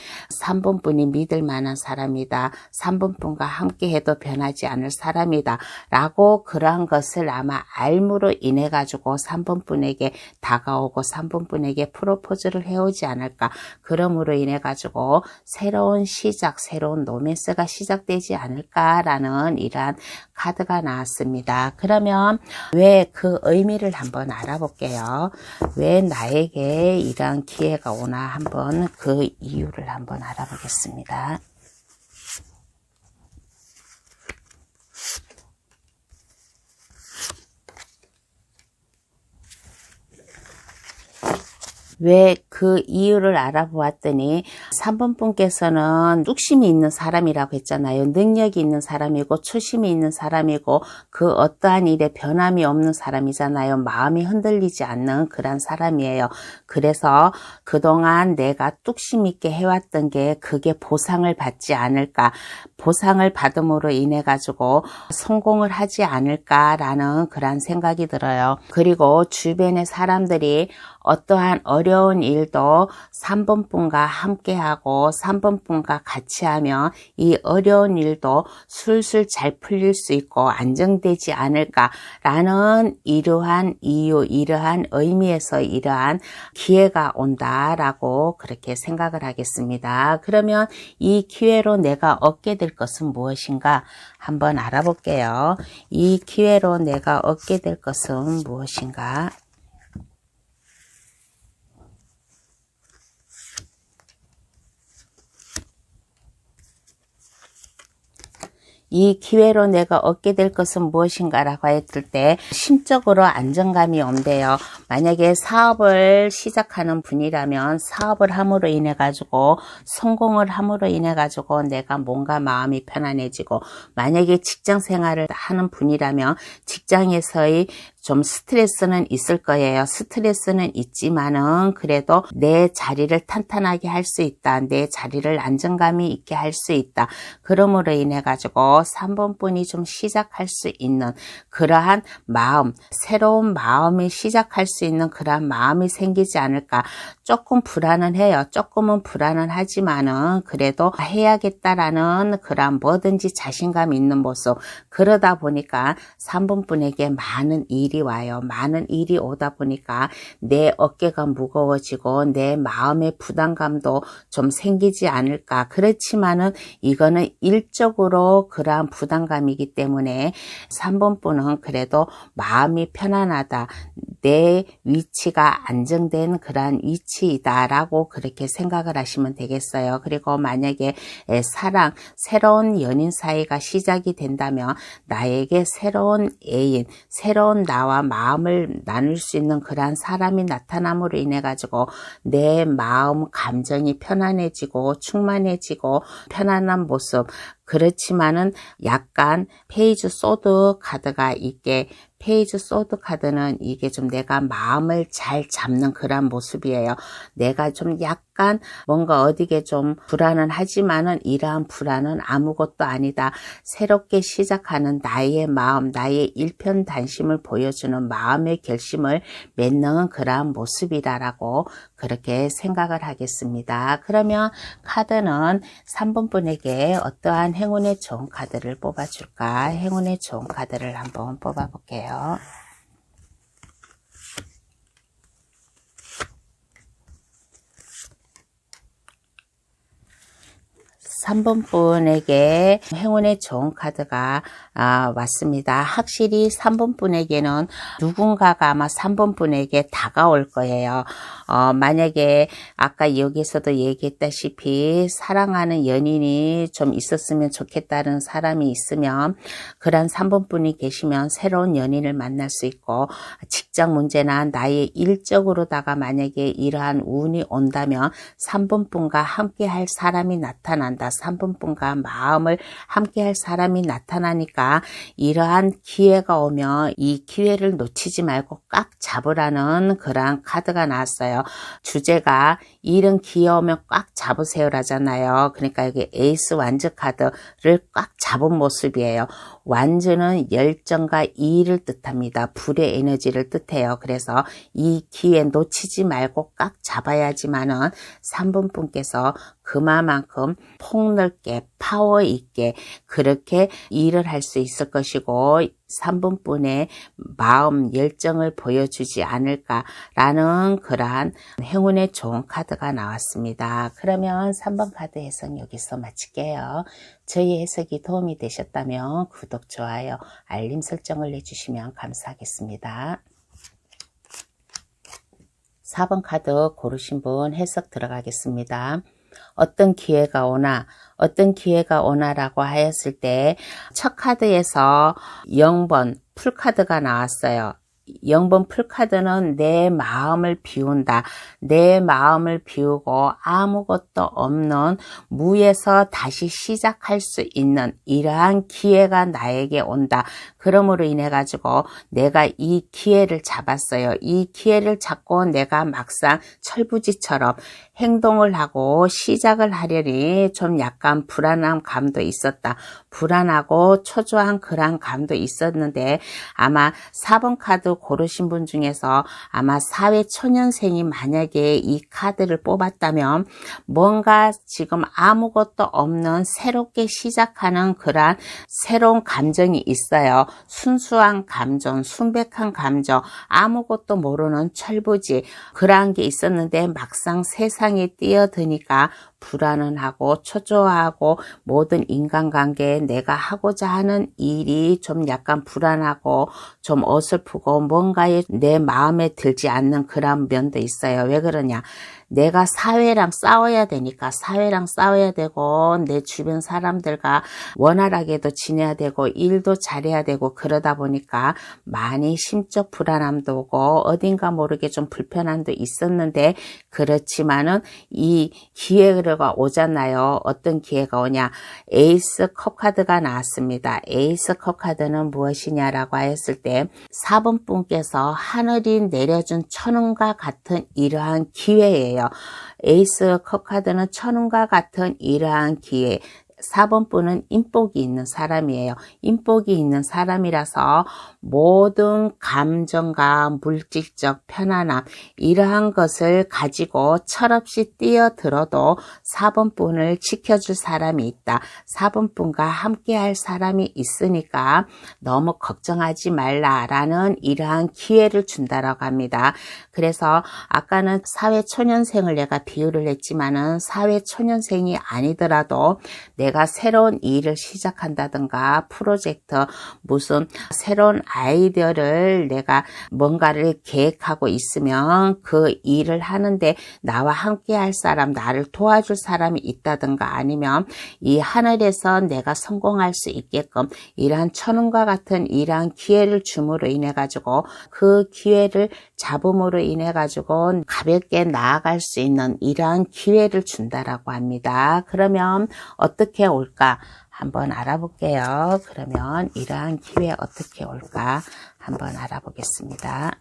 3번분이 믿을 만한 사람이다. 3번분과 함께 해도 변하지 않을 사람이다. 라고 그러한 것을 아마 알므로 인해 가지고 3번분에게 다가오고 3번분에게 프로포즈를 해오지 않을까. 그러므로 인해 가지고 새로운 시작, 새로운 로맨스가 시작되지 않을까라는 이러한 카드가 나왔습니다. 그러면 왜 그 의미를 한번 알아볼게요. 왜 나에게 이러한 기회가 오나 한번 그 이유를 한번 알아보겠습니다. 왜 그 이유를 알아보았더니 3번 분께서는 뚝심이 있는 사람이라고 했잖아요. 능력이 있는 사람이고 초심이 있는 사람이고 그 어떠한 일에 변함이 없는 사람이잖아요. 마음이 흔들리지 않는 그런 사람이에요. 그래서 그동안 내가 뚝심 있게 해왔던 게 그게 보상을 받지 않을까. 보상을 받음으로 인해 가지고 성공을 하지 않을까라는 그런 생각이 들어요. 그리고 주변의 사람들이 어떠한 어려운 일도 3번 분과 함께하고 3번 분과 같이 하면 이 어려운 일도 술술 잘 풀릴 수 있고 안정되지 않을까라는 이러한 이유, 이러한 의미에서 이러한 기회가 온다라고 그렇게 생각을 하겠습니다. 그러면 이 기회로 내가 얻게 될 것은 무엇인가 한번 알아볼게요. 이 기회로 내가 얻게 될 것은 무엇인가? 이 기회로 내가 얻게 될 것은 무엇인가라고 했을 때 심적으로 안정감이 온대요. 만약에 사업을 시작하는 분이라면 사업을 함으로 인해 가지고 성공을 함으로 인해 가지고 내가 뭔가 마음이 편안해지고 만약에 직장 생활을 하는 분이라면 직장에서의 좀 스트레스는 있을 거예요. 스트레스는 있지만은 그래도 내 자리를 탄탄하게 할 수 있다. 내 자리를 안정감이 있게 할 수 있다. 그러므로 인해 가지고 3번 분이 좀 시작할 수 있는 그러한 마음, 새로운 마음이 시작할 수 있는 그러한 마음이 생기지 않을까. 조금 불안은 해요. 조금은 불안은 하지만은 그래도 해야겠다라는 그러한 뭐든지 자신감 있는 모습. 그러다 보니까 3번 분에게 많은 일이 와요. 많은 일이 오다 보니까 내 어깨가 무거워지고 내 마음의 부담감도 좀 생기지 않을까. 그렇지만은 이거는 일적으로 그러한 부담감이기 때문에 3번 분은 그래도 마음이 편안하다. 내 위치가 안정된 그러한 위치이다라고 그렇게 생각을 하시면 되겠어요. 그리고 만약에 사랑, 새로운 연인 사이가 시작이 된다면 나에게 새로운 애인, 새로운 나와 마음을 나눌 수 있는 그러한 사람이 나타남으로 인해 가지고 내 마음, 감정이 편안해지고 충만해지고 편안한 모습. 그렇지만은 약간 페이지 소드 카드가 있게 페이지 소드 카드는 이게 좀 내가 마음을 잘 잡는 그런 모습이에요. 내가 좀 약간 약간 뭔가 어디게 좀 불안은 하지만은 이러한 불안은 아무것도 아니다. 새롭게 시작하는 나의 마음, 나의 일편단심을 보여주는 마음의 결심을 맺는 그러한 모습이다라고 그렇게 생각을 하겠습니다. 그러면 카드는 3번 분에게 어떠한 행운의 좋은 카드를 뽑아줄까? 행운의 좋은 카드를 한번 뽑아볼게요. 3번 분에게 행운의 좋은 카드가 왔습니다. 확실히 3번 분에게는 누군가가 아마 3번 분에게 다가올 거예요. 만약에 아까 여기서도 얘기했다시피 사랑하는 연인이 좀 있었으면 좋겠다는 사람이 있으면 그런 3번 분이 계시면 새로운 연인을 만날 수 있고, 직장 문제나 나의 일적으로다가 만약에 이러한 운이 온다면 3번 분과 함께 할 사람이 나타난다. 3번 분과 마음을 함께 할 사람이 나타나니까 이러한 기회가 오면 이 기회를 놓치지 말고 꽉 잡으라는 그러한 카드가 나왔어요. 주제가 이런 기회 오면 꽉 잡으세요라잖아요. 그러니까 여기 에이스 완즈 카드를 꽉 잡은 모습이에요. 완즈는 열정과 이의를 뜻합니다. 불의 에너지를 뜻해요. 그래서 이 기회 놓치지 말고 꽉 잡아야지만은 3번 분께서 그만큼 폭넓게 파워 있게 그렇게 일을 할 수 있을 것이고 3번 분의 마음 열정을 보여주지 않을까라는 그러한 행운의 좋은 카드가 나왔습니다. 그러면 3번 카드 해석 여기서 마칠게요. 저희 해석이 도움이 되셨다면 구독, 좋아요, 알림 설정을 해주시면 감사하겠습니다. 4번 카드 고르신 분 해석 들어가겠습니다. 어떤 기회가 오나라고 하였을 때 첫 카드에서 0번 풀카드가 나왔어요. 0번 풀카드는 내 마음을 비운다. 내 마음을 비우고 아무것도 없는 무에서 다시 시작할 수 있는 이러한 기회가 나에게 온다. 그러므로 인해 가지고 내가 이 기회를 잡았어요. 이 기회를 잡고 내가 막상 철부지처럼 행동을 하고 시작을 하려니 좀 약간 불안한 감도 있었다. 불안하고 초조한 그런 감도 있었는데 아마 4번 카드 고르신 분 중에서 아마 사회초년생이 만약에 이 카드를 뽑았다면 뭔가 지금 아무것도 없는 새롭게 시작하는 그런 새로운 감정이 있어요. 순수한 감정, 순백한 감정, 아무것도 모르는 철부지 그러한 게 있었는데 막상 세상에 뛰어드니까 불안은 하고 초조하고 모든 인간관계에 내가 하고자 하는 일이 좀 약간 불안하고 좀 어설프고 뭔가에 내 마음에 들지 않는 그런 면도 있어요. 왜 그러냐? 내가 사회랑 싸워야 되니까 사회랑 싸워야 되고 내 주변 사람들과 원활하게도 지내야 되고 일도 잘해야 되고 그러다 보니까 많이 심적 불안함도 오고 어딘가 모르게 좀 불편함도 있었는데 그렇지만은 이 기회가 오잖아요. 어떤 기회가 오냐? 에이스 컵 카드가 나왔습니다. 에이스 컵 카드는 무엇이냐라고 했을 때 4번 분께서 하늘이 내려준 천운과 같은 이러한 기회예요. 에이스 컵 카드는 천운과 같은 이러한 기회. 4번 분은 인복이 있는 사람이에요. 인복이 있는 사람이라서 모든 감정과 물질적 편안함 이러한 것을 가지고 철없이 뛰어들어도 4번 분을 지켜줄 사람이 있다. 4번 분과 함께 할 사람이 있으니까 너무 걱정하지 말라라는 이러한 기회를 준다라고 합니다. 그래서 아까는 사회초년생을 내가 비유를 했지만은 사회초년생이 아니더라도 내가 새로운 일을 시작한다든가 프로젝트 무슨 새로운 아이디어를 내가 뭔가를 계획하고 있으면 그 일을 하는데 나와 함께 할 사람, 나를 도와줄 사람이 있다든가 아니면 이 하늘에서 내가 성공할 수 있게끔 이러한 천운과 같은 이러한 기회를 줌으로 인해 가지고 그 기회를 잡음으로 인해 가지고 가볍게 나아갈 수 있는 이러한 기회를 준다라고 합니다. 그러면 어떻게 올까? 한번 알아볼게요. 그러면 이러한 기회 어떻게 올까? 한번 알아보겠습니다.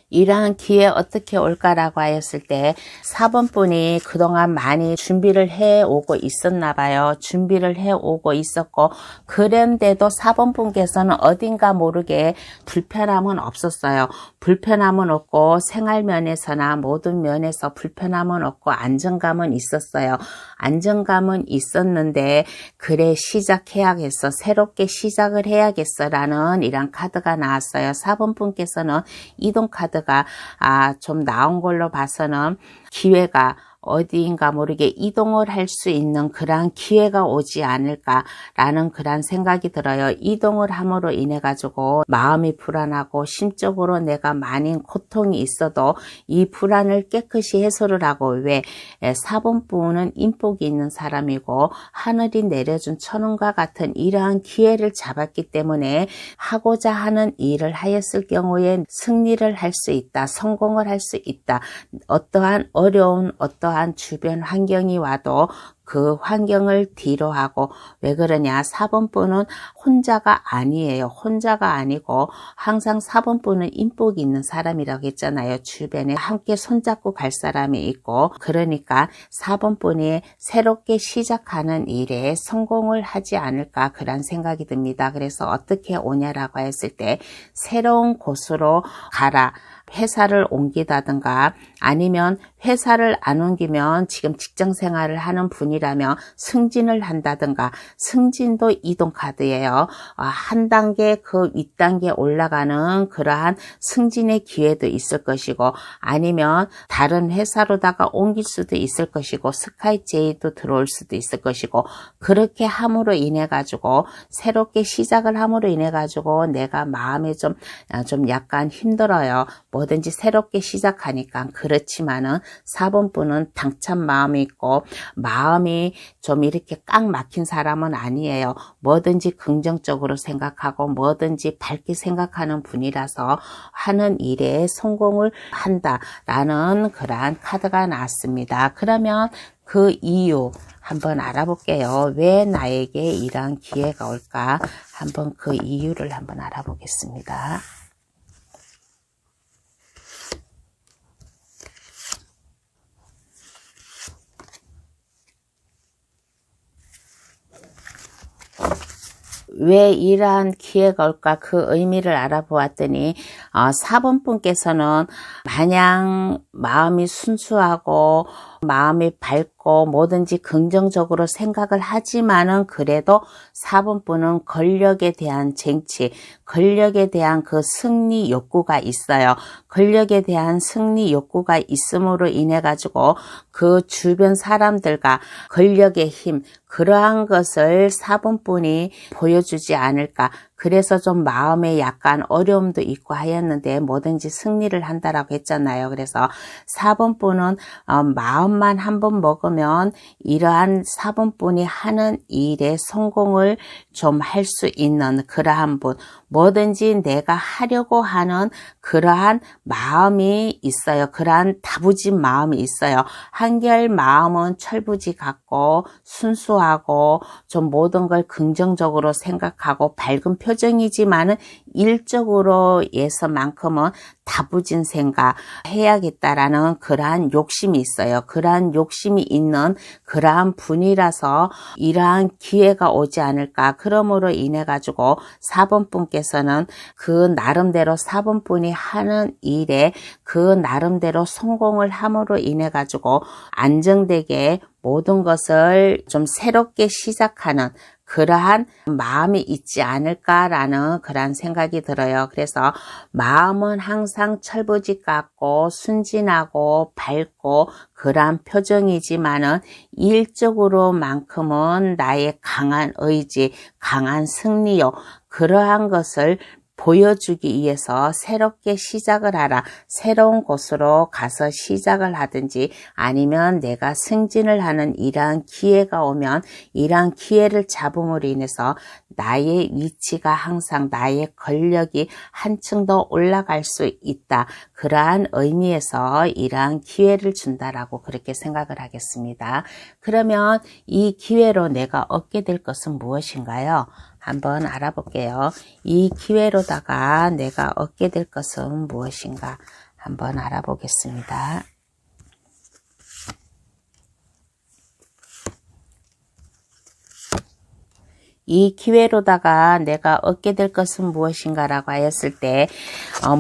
이러한 기회 어떻게 올까라고 하였을 때 4번 분이 그동안 많이 준비를 해오고 있었나 봐요. 준비를 해오고 있었고 그런데도 4번 분께서는 어딘가 모르게 불편함은 없었어요. 불편함은 없고 생활면에서나 모든 면에서 불편함은 없고 안정감은 있었어요. 안정감은 있었는데 그래 시작해야겠어. 새롭게 시작을 해야겠어라는 이런 카드가 나왔어요. 4번 분께서는 이동 카드가 좀 나온 걸로 봐서는 기회가 어디인가 모르게 이동을 할 수 있는 그러한 기회가 오지 않을까라는 그런 생각이 들어요. 이동을 함으로 인해 가지고 마음이 불안하고 심적으로 내가 많은 고통이 있어도 이 불안을 깨끗이 해소를 하고 왜 4번 분은 인복이 있는 사람이고 하늘이 내려준 천운과 같은 이러한 기회를 잡았기 때문에 하고자 하는 일을 하였을 경우에 승리를 할 수 있다. 성공을 할 수 있다. 어떠한 어려운 어떠한 주변 환경이 와도 그 환경을 뒤로 하고 왜 그러냐 4번 분은 혼자가 아니에요. 혼자가 아니고 항상 4번 분은 인복이 있는 사람이라고 했잖아요. 주변에 함께 손잡고 갈 사람이 있고 그러니까 4번 분이 새롭게 시작하는 일에 성공을 하지 않을까 그런 생각이 듭니다. 그래서 어떻게 오냐라고 했을 때 새로운 곳으로 가라. 회사를 옮기다든가 아니면 회사를 안 옮기면 지금 직장 생활을 하는 분이라면 승진을 한다든가 승진도 이동 카드예요. 한 단계 그 윗단계 올라가는 그러한 승진의 기회도 있을 것이고 아니면 다른 회사로다가 옮길 수도 있을 것이고 스카이제이도 들어올 수도 있을 것이고 그렇게 함으로 인해 가지고 새롭게 시작을 함으로 인해 가지고 내가 마음이 좀 약간 힘들어요. 뭐든지 새롭게 시작하니까 그렇지만은 4번 분은 당찬 마음이 있고 마음이 좀 이렇게 꽉 막힌 사람은 아니에요. 뭐든지 긍정적으로 생각하고 뭐든지 밝게 생각하는 분이라서 하는 일에 성공을 한다라는 그러한 카드가 나왔습니다. 그러면 그 이유 한번 알아볼게요. 왜 나에게 이러한 기회가 올까? 한번 그 이유를 한번 알아보겠습니다. 왜 이러한 기회가 올까 그 의미를 알아보았더니 4번 분께서는 마냥 마음이 순수하고 마음이 밝고 뭐든지 긍정적으로 생각을 하지만은 그래도 4번 분은 권력에 대한 쟁취, 권력에 대한 그 승리 욕구가 있어요. 권력에 대한 승리 욕구가 있음으로 인해 가지고 그 주변 사람들과 권력의 힘 그러한 것을 4번 분이 보여주지 않을까. 그래서 좀 마음에 약간 어려움도 있고 하였는데 뭐든지 승리를 한다라고 했잖아요. 그래서 4번 분은 마음만 한번 먹으면 이러한 4번 분이 하는 일에 성공을 좀 할 수 있는 그러한 분. 뭐든지 내가 하려고 하는 그러한 마음이 있어요. 그러한 다부진 마음이 있어요. 한결 마음은 철부지 같고 순수하고 좀 모든 걸 긍정적으로 생각하고 밝은 표정이지만은 일적으로에서만큼은 다부진 생각 해야겠다라는 그러한 욕심이 있어요. 그러한 욕심이 있는 그러한 분이라서 이러한 기회가 오지 않을까. 그러므로 인해 가지고 4번 분께서는 그 나름대로 4번 분이 하는 일에 그 나름대로 성공을 함으로 인해 가지고 안정되게 모든 것을 좀 새롭게 시작하는 그러한 마음이 있지 않을까라는 그런 생각이 들어요. 그래서 마음은 항상 철부지 같고 순진하고 밝고 그러한 표정이지만은 일적으로만큼은 나의 강한 의지, 강한 승리욕 그러한 것을 보여주기 위해서 새롭게 시작을 하라. 새로운 곳으로 가서 시작을 하든지 아니면 내가 승진을 하는 이러한 기회가 오면 이러한 기회를 잡음으로 인해서 나의 위치가 항상 나의 권력이 한층 더 올라갈 수 있다. 그러한 의미에서 이러한 기회를 준다라고 그렇게 생각을 하겠습니다. 그러면 이 기회로 내가 얻게 될 것은 무엇인가요? 한번 알아볼게요. 이 기회로다가 내가 얻게 될 것은 무엇인가? 한번 알아보겠습니다. 이 기회로다가 내가 얻게 될 것은 무엇인가 라고 하였을 때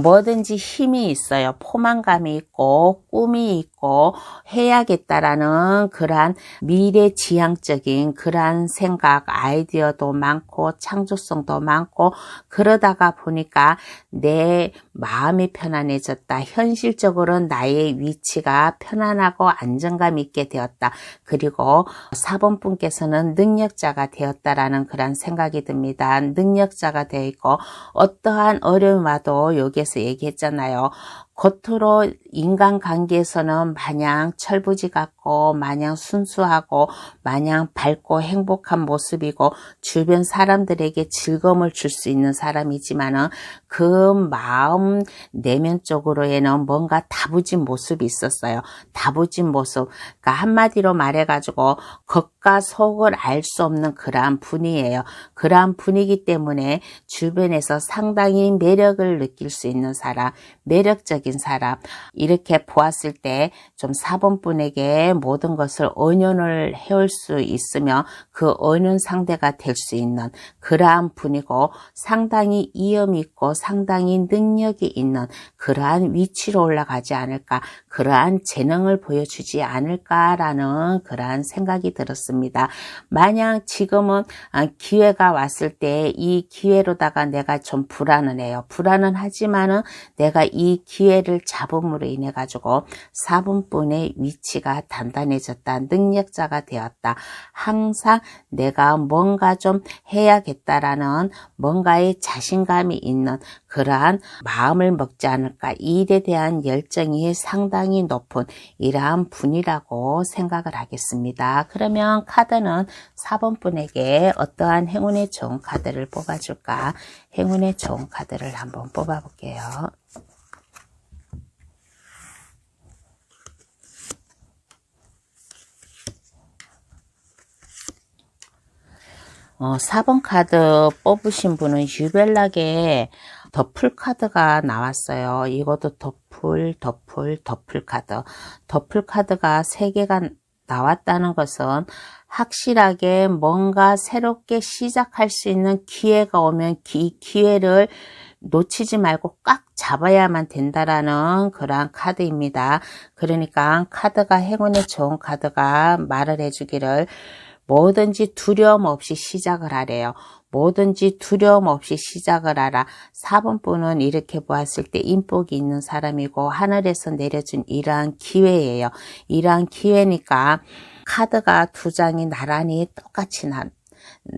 뭐든지 힘이 있어요. 포만감이 있고 꿈이 있고 해야겠다라는 그러한 미래지향적인 그러한 생각, 아이디어도 많고 창조성도 많고 그러다가 보니까 내 마음이 편안해졌다. 현실적으로 나의 위치가 편안하고 안정감 있게 되었다. 그리고 4번 분께서는 능력자가 되었다라는 그런 생각이 듭니다. 능력자가 되어 있고 어떠한 어려움이 와도 여기에서 얘기했잖아요. 겉으로 인간관계에서는 마냥 철부지 같고 마냥 순수하고 마냥 밝고 행복한 모습이고 주변 사람들에게 즐거움을 줄 수 있는 사람이지만은 그 마음 내면적으로에는 뭔가 다부진 모습이 있었어요. 다부진 모습. 그러니까 한마디로 말해가지고 겉과 속을 알 수 없는 그러한 분이에요. 그러한 분이기 때문에 주변에서 상당히 매력을 느낄 수 있는 사람, 매력적인 사람, 이렇게 보았을 때 좀 4번 분에게 모든 것을 언연을 해올 수 있으며 그 언연 상대가 될 수 있는 그러한 분이고 상당히 이염이 있고 상당히 능력이 있는 그러한 위치로 올라가지 않을까, 그러한 재능을 보여주지 않을까라는 그러한 생각이 들었습니다. 만약 지금은 기회가 왔을 때 이 기회로다가 내가 좀 불안은 해요. 불안은 하지만은 내가 이 기회를 잡음으로 인해 가지고 4분분의 위치가 단단해졌다. 능력자가 되었다. 항상 내가 뭔가 좀 해야겠다라는 뭔가의 자신감이 있는 그러한 마음을 먹지 않을까. 이 일에 대한 열정이 상당히 높은 이러한 분이라고 생각을 하겠습니다. 그러면 카드는 4번 분에게 어떠한 행운의 좋은 카드를 뽑아줄까? 행운의 좋은 카드를 한번 뽑아볼게요. 4번 카드 뽑으신 분은 유별나게 더풀 카드가 나왔어요. 이것도 더풀 카드. 더풀 카드가 3개가 나왔다는 것은 확실하게 뭔가 새롭게 시작할 수 있는 기회가 오면 이 기회를 놓치지 말고 꽉 잡아야만 된다라는 그러한 카드입니다. 그러니까 카드가 행운의 좋은 카드가 말을 해주기를 뭐든지 두려움 없이 시작을 하래요. 뭐든지 두려움 없이 시작을 하라. 4번 분은 이렇게 보았을 때 인복이 있는 사람이고 하늘에서 내려준 이러한 기회예요. 이러한 기회니까 카드가 2장이 나란히 똑같이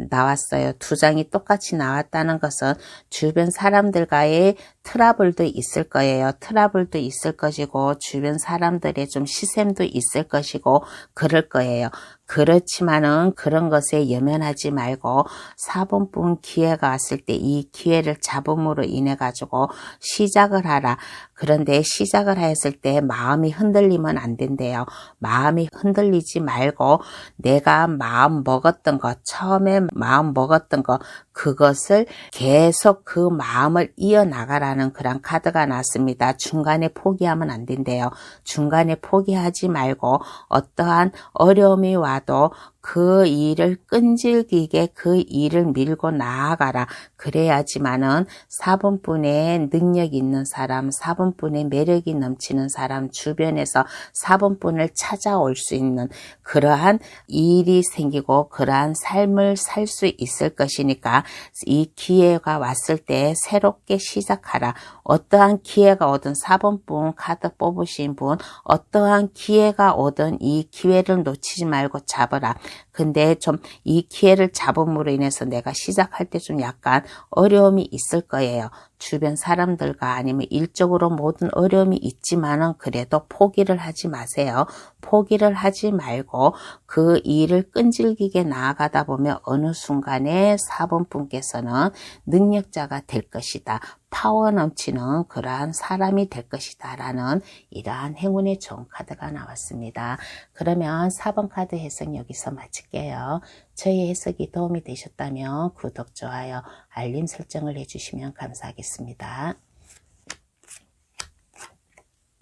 나왔어요. 2장이 똑같이 나왔다는 것은 주변 사람들과의 트러블도 있을 거예요. 트러블도 있을 것이고 주변 사람들의 좀 시샘도 있을 것이고 그럴 거예요. 그렇지만은 그런 것에 염연하지 말고 4번 분 기회가 왔을 때 이 기회를 잡음으로 인해 가지고 시작을 하라. 그런데 시작을 했을 때 마음이 흔들리면 안 된대요. 마음이 흔들리지 말고 내가 마음 먹었던 것, 처음에 마음 먹었던 것, 그것을 계속 그 마음을 이어나가라는 그런 카드가 났습니다. 중간에 포기하면 안 된대요. 중간에 포기하지 말고 어떠한 어려움이 와도 그 일을 끈질기게 그 일을 밀고 나아가라. 그래야지만은 4번분의 능력 있는 사람, 4번분의 매력이 넘치는 사람 주변에서 4번분을 찾아올 수 있는 그러한 일이 생기고 그러한 삶을 살 수 있을 것이니까 이 기회가 왔을 때 새롭게 시작하라. 어떠한 기회가 오든 4번분 카드 뽑으신 분 어떠한 기회가 오든 이 기회를 놓치지 말고 잡으라. 근데 좀 이 기회를 잡음으로 인해서 내가 시작할 때 좀 약간 어려움이 있을 거예요. 주변 사람들과 아니면 일적으로 모든 어려움이 있지만은 그래도 포기를 하지 마세요. 포기를 하지 말고 그 일을 끈질기게 나아가다 보면 어느 순간에 4번 분께서는 능력자가 될 것이다. 파워 넘치는 그러한 사람이 될 것이다 라는 이러한 행운의 좋은 카드가 나왔습니다. 그러면 4번 카드 해석 여기서 마칠게요. 저희 해석이 도움이 되셨다면 구독, 좋아요, 알림 설정을 해주시면 감사하겠습니다.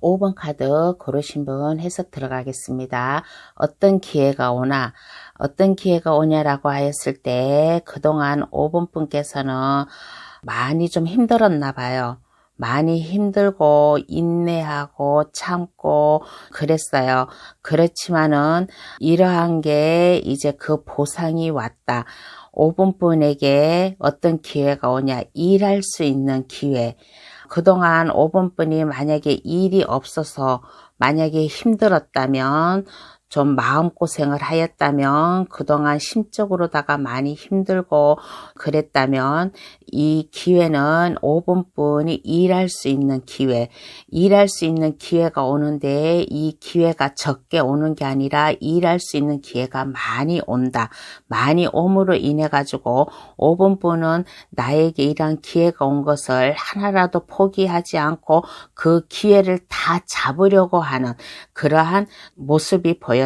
5번 카드 고르신 분 해석 들어가겠습니다. 어떤 기회가 오나, 어떤 기회가 오냐라고 하였을 때 그동안 5번 분께서는 많이 좀 힘들었나 봐요. 많이 힘들고 인내하고 참고 그랬어요. 그렇지만은 이러한 게 이제 그 보상이 왔다. 5번 분에게 어떤 기회가 오냐, 일할 수 있는 기회. 그동안 5번 분이 만약에 일이 없어서 만약에 힘들었다면, 좀 마음고생을 하였다면, 그동안 심적으로다가 많이 힘들고 그랬다면 이 기회는 5번 분이 일할 수 있는 기회, 일할 수 있는 기회가 오는데 이 기회가 적게 오는 게 아니라 일할 수 있는 기회가 많이 온다. 많이 옴으로 인해 가지고 5번 분은 나에게 이러한 기회가 온 것을 하나라도 포기하지 않고 그 기회를 다 잡으려고 하는 그러한 모습이 보였어요.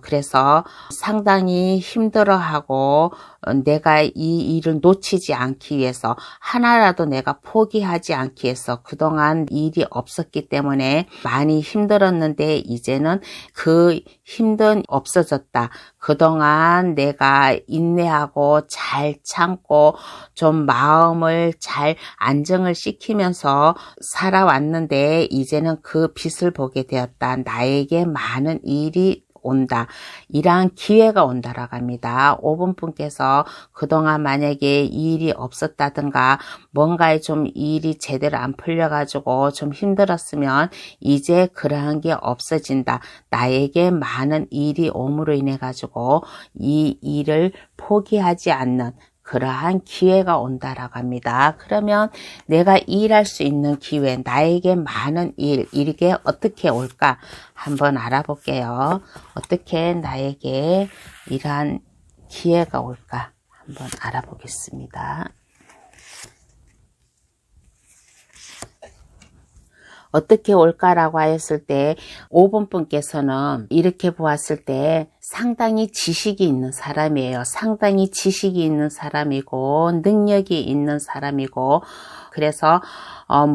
그래서 상당히 힘들어하고 내가 이 일을 놓치지 않기 위해서, 하나라도 내가 포기하지 않기 위해서 그동안 일이 없었기 때문에 많이 힘들었는데 이제는 그 힘든 없어졌다. 그동안 내가 인내하고 잘 참고 좀 마음을 잘 안정을 시키면서 살아왔는데 이제는 그 빛을 보게 되었다. 나에게 많은 일이 온다. 이러한 기회가 온다라고 합니다. 5번 분께서 그동안 만약에 일이 없었다든가 뭔가에 좀 일이 제대로 안 풀려가지고 좀 힘들었으면 이제 그러한 게 없어진다. 나에게 많은 일이 옴으로 인해 가지고 이 일을 포기하지 않는 그러한 기회가 온다라고 합니다. 그러면 내가 일할 수 있는 기회, 나에게 많은 일, 이게 어떻게 올까? 한번 알아볼게요. 어떻게 나에게 이러한 기회가 올까? 한번 알아보겠습니다. 어떻게 올까라고 하였을 때 5번 분께서는 이렇게 보았을 때 상당히 지식이 있는 사람이에요. 상당히 지식이 있는 사람이고 능력이 있는 사람이고, 그래서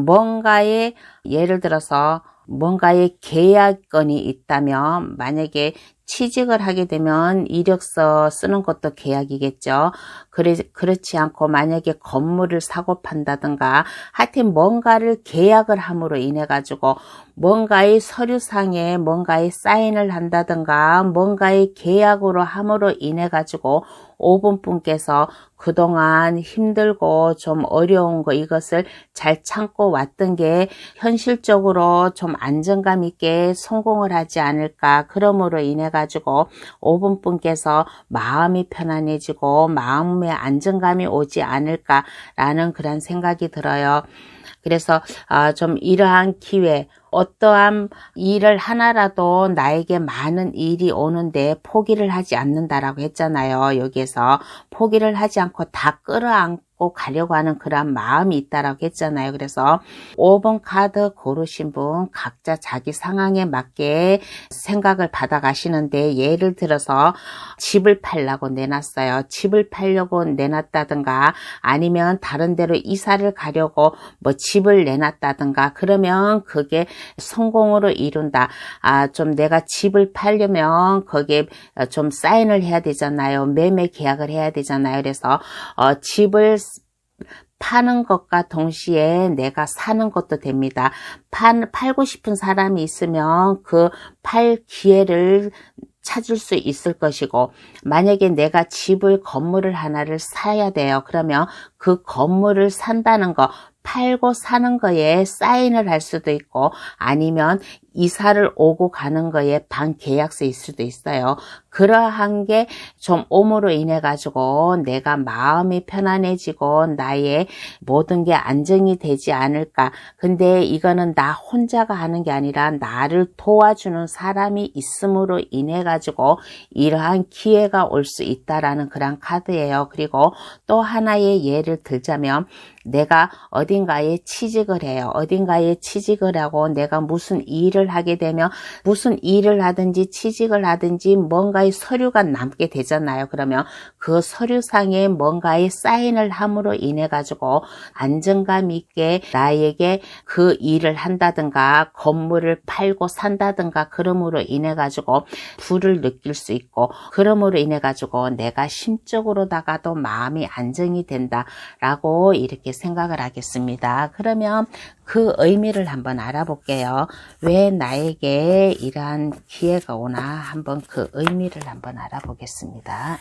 뭔가에 예를 들어서 뭔가의 계약건이 있다면, 만약에 취직을 하게 되면 이력서 쓰는 것도 계약이겠죠. 그렇지 않고 만약에 건물을 사고 판다든가 하여튼 뭔가를 계약을 함으로 인해 가지고 뭔가의 서류상에 뭔가의 사인을 한다든가 뭔가의 계약으로 함으로 인해 가지고 5번 분께서 그동안 힘들고 좀 어려운 거 이것을 잘 참고 왔던 게 현실적으로 좀 안정감 있게 성공을 하지 않을까. 그러므로 인해 가지고 5번 분께서 마음이 편안해지고 마음의 안정감이 오지 않을까라는 그런 생각이 들어요. 그래서 좀 이러한 기회, 어떠한 일을 하나라도 나에게 많은 일이 오는데 포기를 하지 않는다라고 했잖아요. 여기에서 포기를 하지 않고 다 끌어안고 가려고 하는 그런 마음이 있다라고 했잖아요. 그래서 5번 카드 고르신 분 각자 자기 상황에 맞게 생각을 받아 가시는데, 예를 들어서 집을 팔려고 내놨어요. 집을 팔려고 내놨다든가 아니면 다른 데로 이사를 가려고 뭐 집을 내놨다든가, 그러면 그게 성공으로 이룬다. 좀 내가 집을 팔려면 거기에 좀 사인을 해야 되잖아요. 매매 계약을 해야 되잖아요. 그래서 집을 파는 것과 동시에 내가 사는 것도 됩니다. 팔고 싶은 사람이 있으면 그 팔 기회를 찾을 수 있을 것이고, 만약에 내가 건물을 하나를 사야 돼요. 그러면 그 건물을 산다는 거, 팔고 사는 거에 사인을 할 수도 있고 아니면 이사를 오고 가는 거에 반계약서일 수도 있어요. 그러한 게 좀 옴으로 인해 가지고 내가 마음이 편안해지고 나의 모든 게 안정이 되지 않을까. 근데 이거는 나 혼자가 하는 게 아니라 나를 도와주는 사람이 있음으로 인해 가지고 이러한 기회가 올 수 있다라는 그런 카드예요. 그리고 또 하나의 예를 들자면, 내가 어딘가에 취직을 해요. 어딘가에 취직을 하고 내가 무슨 일을 일을 하게 되면 무슨 일을 하든지 취직을 하든지 뭔가의 서류가 남게 되잖아요. 그러면 그 서류상에 뭔가의 사인을 함으로 인해 가지고 안정감 있게 나에게 그 일을 한다든가 건물을 팔고 산다든가 그럼으로 인해 가지고 부를 느낄 수 있고, 그럼으로 인해 가지고 내가 심적으로다가도 마음이 안정이 된다라고 이렇게 생각을 하겠습니다. 그러면 그 의미를 한번 알아볼게요. 왜 나에게 이러한 기회가 오나 한번 그 의미를 한번 알아보겠습니다.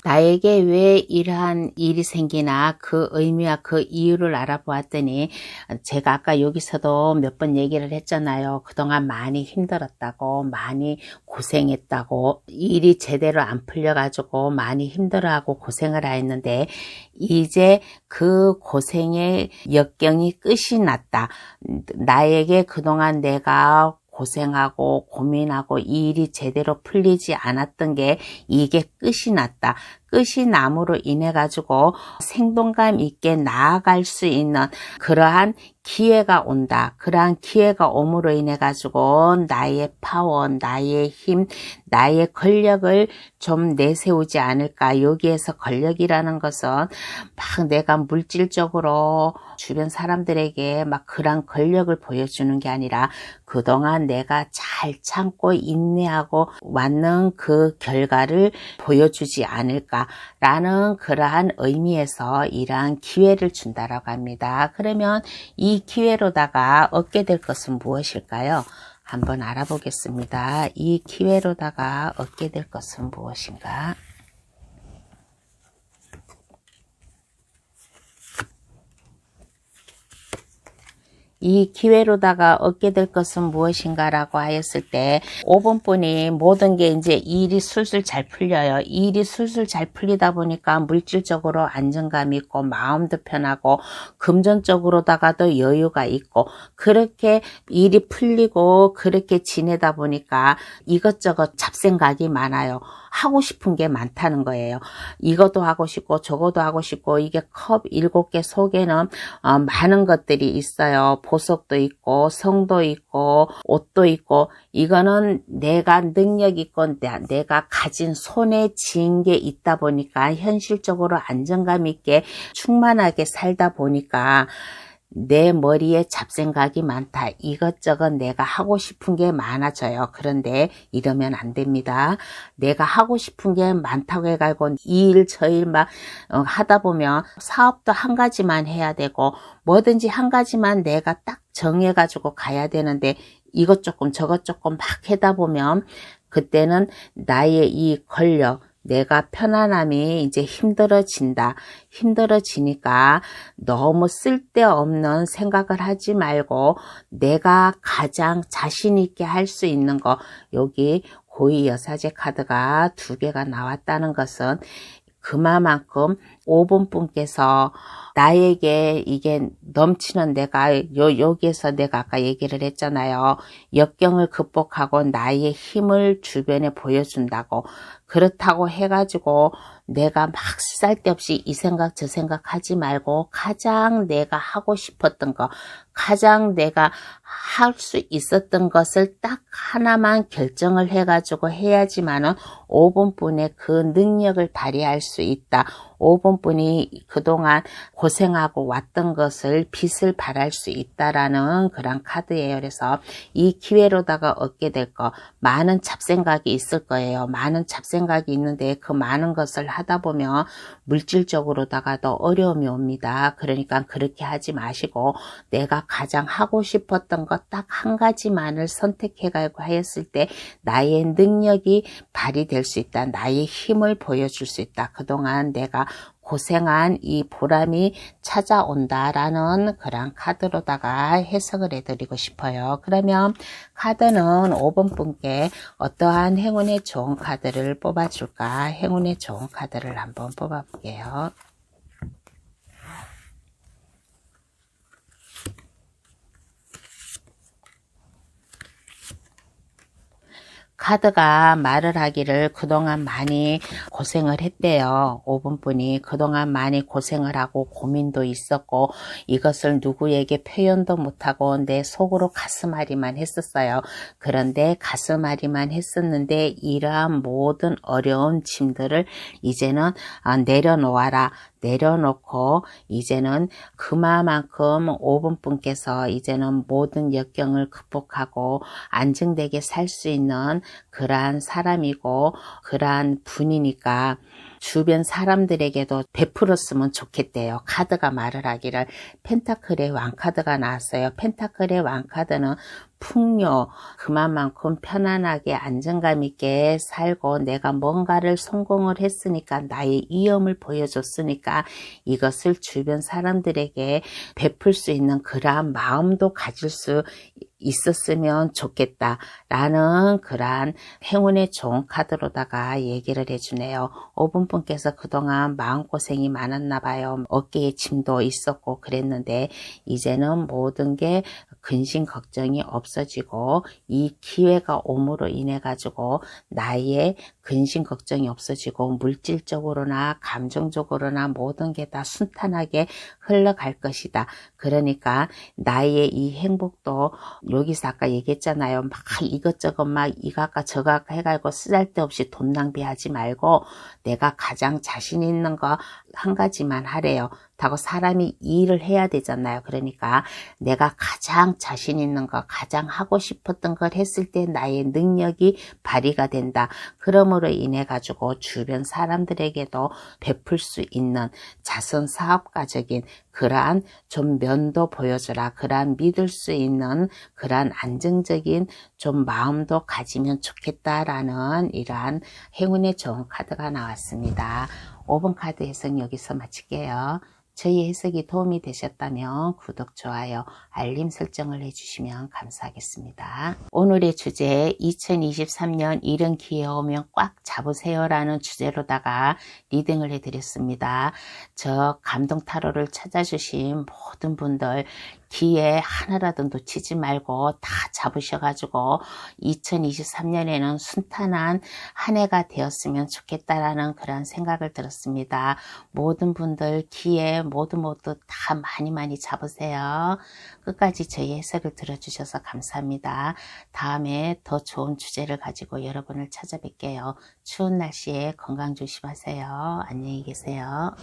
나에게 왜 이러한 일이 생기나 그 의미와 그 이유를 알아보았더니, 제가 아까 여기서도 몇 번 얘기를 했잖아요. 그동안 많이 힘들었다고, 많이 고생했다고, 일이 제대로 안 풀려가지고 많이 힘들어하고 고생을 했는데 이제 그 고생의 역경이 끝이 났다. 나에게 그동안 내가 고생하고 고민하고 이 일이 제대로 풀리지 않았던 게 이게 끝이 났다. 끝이 남으로 인해 가지고 생동감 있게 나아갈 수 있는 그러한 기회가 온다. 그러한 기회가 옴으로 인해 가지고 나의 파워, 나의 힘, 나의 권력을 좀 내세우지 않을까. 여기에서 권력이라는 것은 막 내가 물질적으로 주변 사람들에게 막 그런 권력을 보여주는 게 아니라 그동안 내가 잘 참고 인내하고 왔는 그 결과를 보여주지 않을까라는 그러한 의미에서 이러한 기회를 준다라고 합니다. 그러면 이 기회로다가 얻게 될 것은 무엇일까요? 한번 알아보겠습니다. 이 기회로다가 얻게 될 것은 무엇인가? 이 기회로다가 얻게 될 것은 무엇인가라고 하였을 때 5번 분이 모든 게 이제 일이 술술 잘 풀려요. 일이 술술 잘 풀리다 보니까 물질적으로 안정감이 있고 마음도 편하고 금전적으로다가도 여유가 있고 그렇게 일이 풀리고 그렇게 지내다 보니까 이것저것 잡생각이 많아요. 하고 싶은 게 많다는 거예요. 이것도 하고 싶고 저것도 하고 싶고 이게 컵 7개 속에는 많은 것들이 있어요. 보석도 있고 성도 있고 옷도 있고 이거는 내가 능력 있고 내가 가진 손에 쥔 게 있다 보니까 현실적으로 안정감 있게 충만하게 살다 보니까 내 머리에 잡생각이 많다. 이것저것 내가 하고 싶은 게 많아져요. 그런데 이러면 안 됩니다. 내가 하고 싶은 게 많다고 해가지고 이 일 저 일 막 하다 보면 사업도 한 가지만 해야 되고 뭐든지 한 가지만 내가 딱 정해가지고 가야 되는데 이것 조금 저것 조금 막 하다 보면 그때는 나의 이 권력 내가 편안함이 이제 힘들어진다. 힘들어지니까 너무 쓸데없는 생각을 하지 말고 내가 가장 자신 있게 할 수 있는 거 여기 고위 여사제 카드가 2개가 나왔다는 것은 그만큼 5번 분께서 나에게 이게 넘치는 내가 여기에서 내가 아까 얘기를 했잖아요. 역경을 극복하고 나의 힘을 주변에 보여준다고. 그렇다고 해가지고 내가 막 쓸데없이 이 생각 저 생각 하지 말고 가장 내가 하고 싶었던 거 가장 내가 할 수 있었던 것을 딱 하나만 결정을 해가지고 해야지만은 5번 분의 그 능력을 발휘할 수 있다. 5번 분이 그동안 고생하고 왔던 것을 빛을 발할 수 있다라는 그런 카드예요. 그래서 이 기회로다가 얻게 될 거 많은 잡생각이 있을 거예요. 많은 잡생각이 있는데 그 많은 것을 하다 보면 물질적으로다가도 어려움이 옵니다. 그러니까 그렇게 하지 마시고 내가 가장 하고 싶었던 것 딱 한 가지만을 선택해가지고 하였을 때 나의 능력이 발휘될 수 있다. 나의 힘을 보여줄 수 있다. 그동안 내가 고생한 이 보람이 찾아온다라는 그런 카드로다가 해석을 해드리고 싶어요. 그러면 카드는 5번 분께 어떠한 행운의 좋은 카드를 뽑아줄까? 행운의 좋은 카드를 한번 뽑아볼게요. 카드가 말을 하기를 그동안 많이 고생을 했대요. 5번분이 그동안 많이 고생을 하고 고민도 있었고 이것을 누구에게 표현도 못하고 내 속으로 가슴앓이만 했었어요. 그런데 가슴앓이만 했었는데 이러한 모든 어려운 짐들을 이제는 내려놓아라. 내려놓고 이제는 그만큼 5번분께서 이제는 모든 역경을 극복하고 안정되게 살 수 있는 그러한 사람이고 그러한 분이니까 주변 사람들에게도 베풀었으면 좋겠대요. 카드가 말을 하기를 펜타클의 왕카드가 나왔어요. 펜타클의 왕카드는 풍요, 그만큼 편안하게 안정감 있게 살고 내가 뭔가를 성공을 했으니까 나의 위엄을 보여줬으니까 이것을 주변 사람들에게 베풀 수 있는 그러한 마음도 가질 수 있었으면 좋겠다라는 그러한 행운의 좋은 카드로다가 얘기를 해주네요. 5번분께서 그동안 마음고생이 많았나 봐요. 어깨에 짐도 있었고 그랬는데 이제는 모든 게 근심 걱정이 없어지고 이 기회가 옴으로 인해 가지고 나의 근심 걱정이 없어지고 물질적으로나 감정적으로나 모든 게 다 순탄하게 흘러갈 것이다. 그러니까 나의 이 행복도 여기서 아까 얘기했잖아요. 막 이것저것 막 이거 아까 저거 아까 해가지고 쓰잘데없이 돈 낭비하지 말고 내가 가장 자신 있는 거 한 가지만 하래요. 하고 사람이 일을 해야 되잖아요. 그러니까 내가 가장 자신 있는 거, 가장 하고 싶었던 걸 했을 때 나의 능력이 발휘가 된다. 그러므로 인해 가지고 주변 사람들에게도 베풀 수 있는 자선 사업가적인 그러한 좀 면도 보여줘라. 그러한 믿을 수 있는 그러한 안정적인 좀 마음도 가지면 좋겠다라는 이러한 행운의 좋은 카드가 나왔습니다. 5번 카드 해석 여기서 마칠게요. 저희 해석이 도움이 되셨다면 구독, 좋아요, 알림 설정을 해주시면 감사하겠습니다. 오늘의 주제 2023년 이런 기회 오면 꽉 잡으세요라는 주제로다가 리딩을 해드렸습니다. 저 감동 타로를 찾아주신 모든 분들 기회 하나라도 놓치지 말고 다 잡으셔가지고 2023년에는 순탄한 한 해가 되었으면 좋겠다라는 그런 생각을 들었습니다. 모든 분들 기회 모두 다 많이 잡으세요. 끝까지 저희 해석을 들어주셔서 감사합니다. 다음에 더 좋은 주제를 가지고 여러분을 찾아뵐게요. 추운 날씨에 건강 조심하세요. 안녕히 계세요.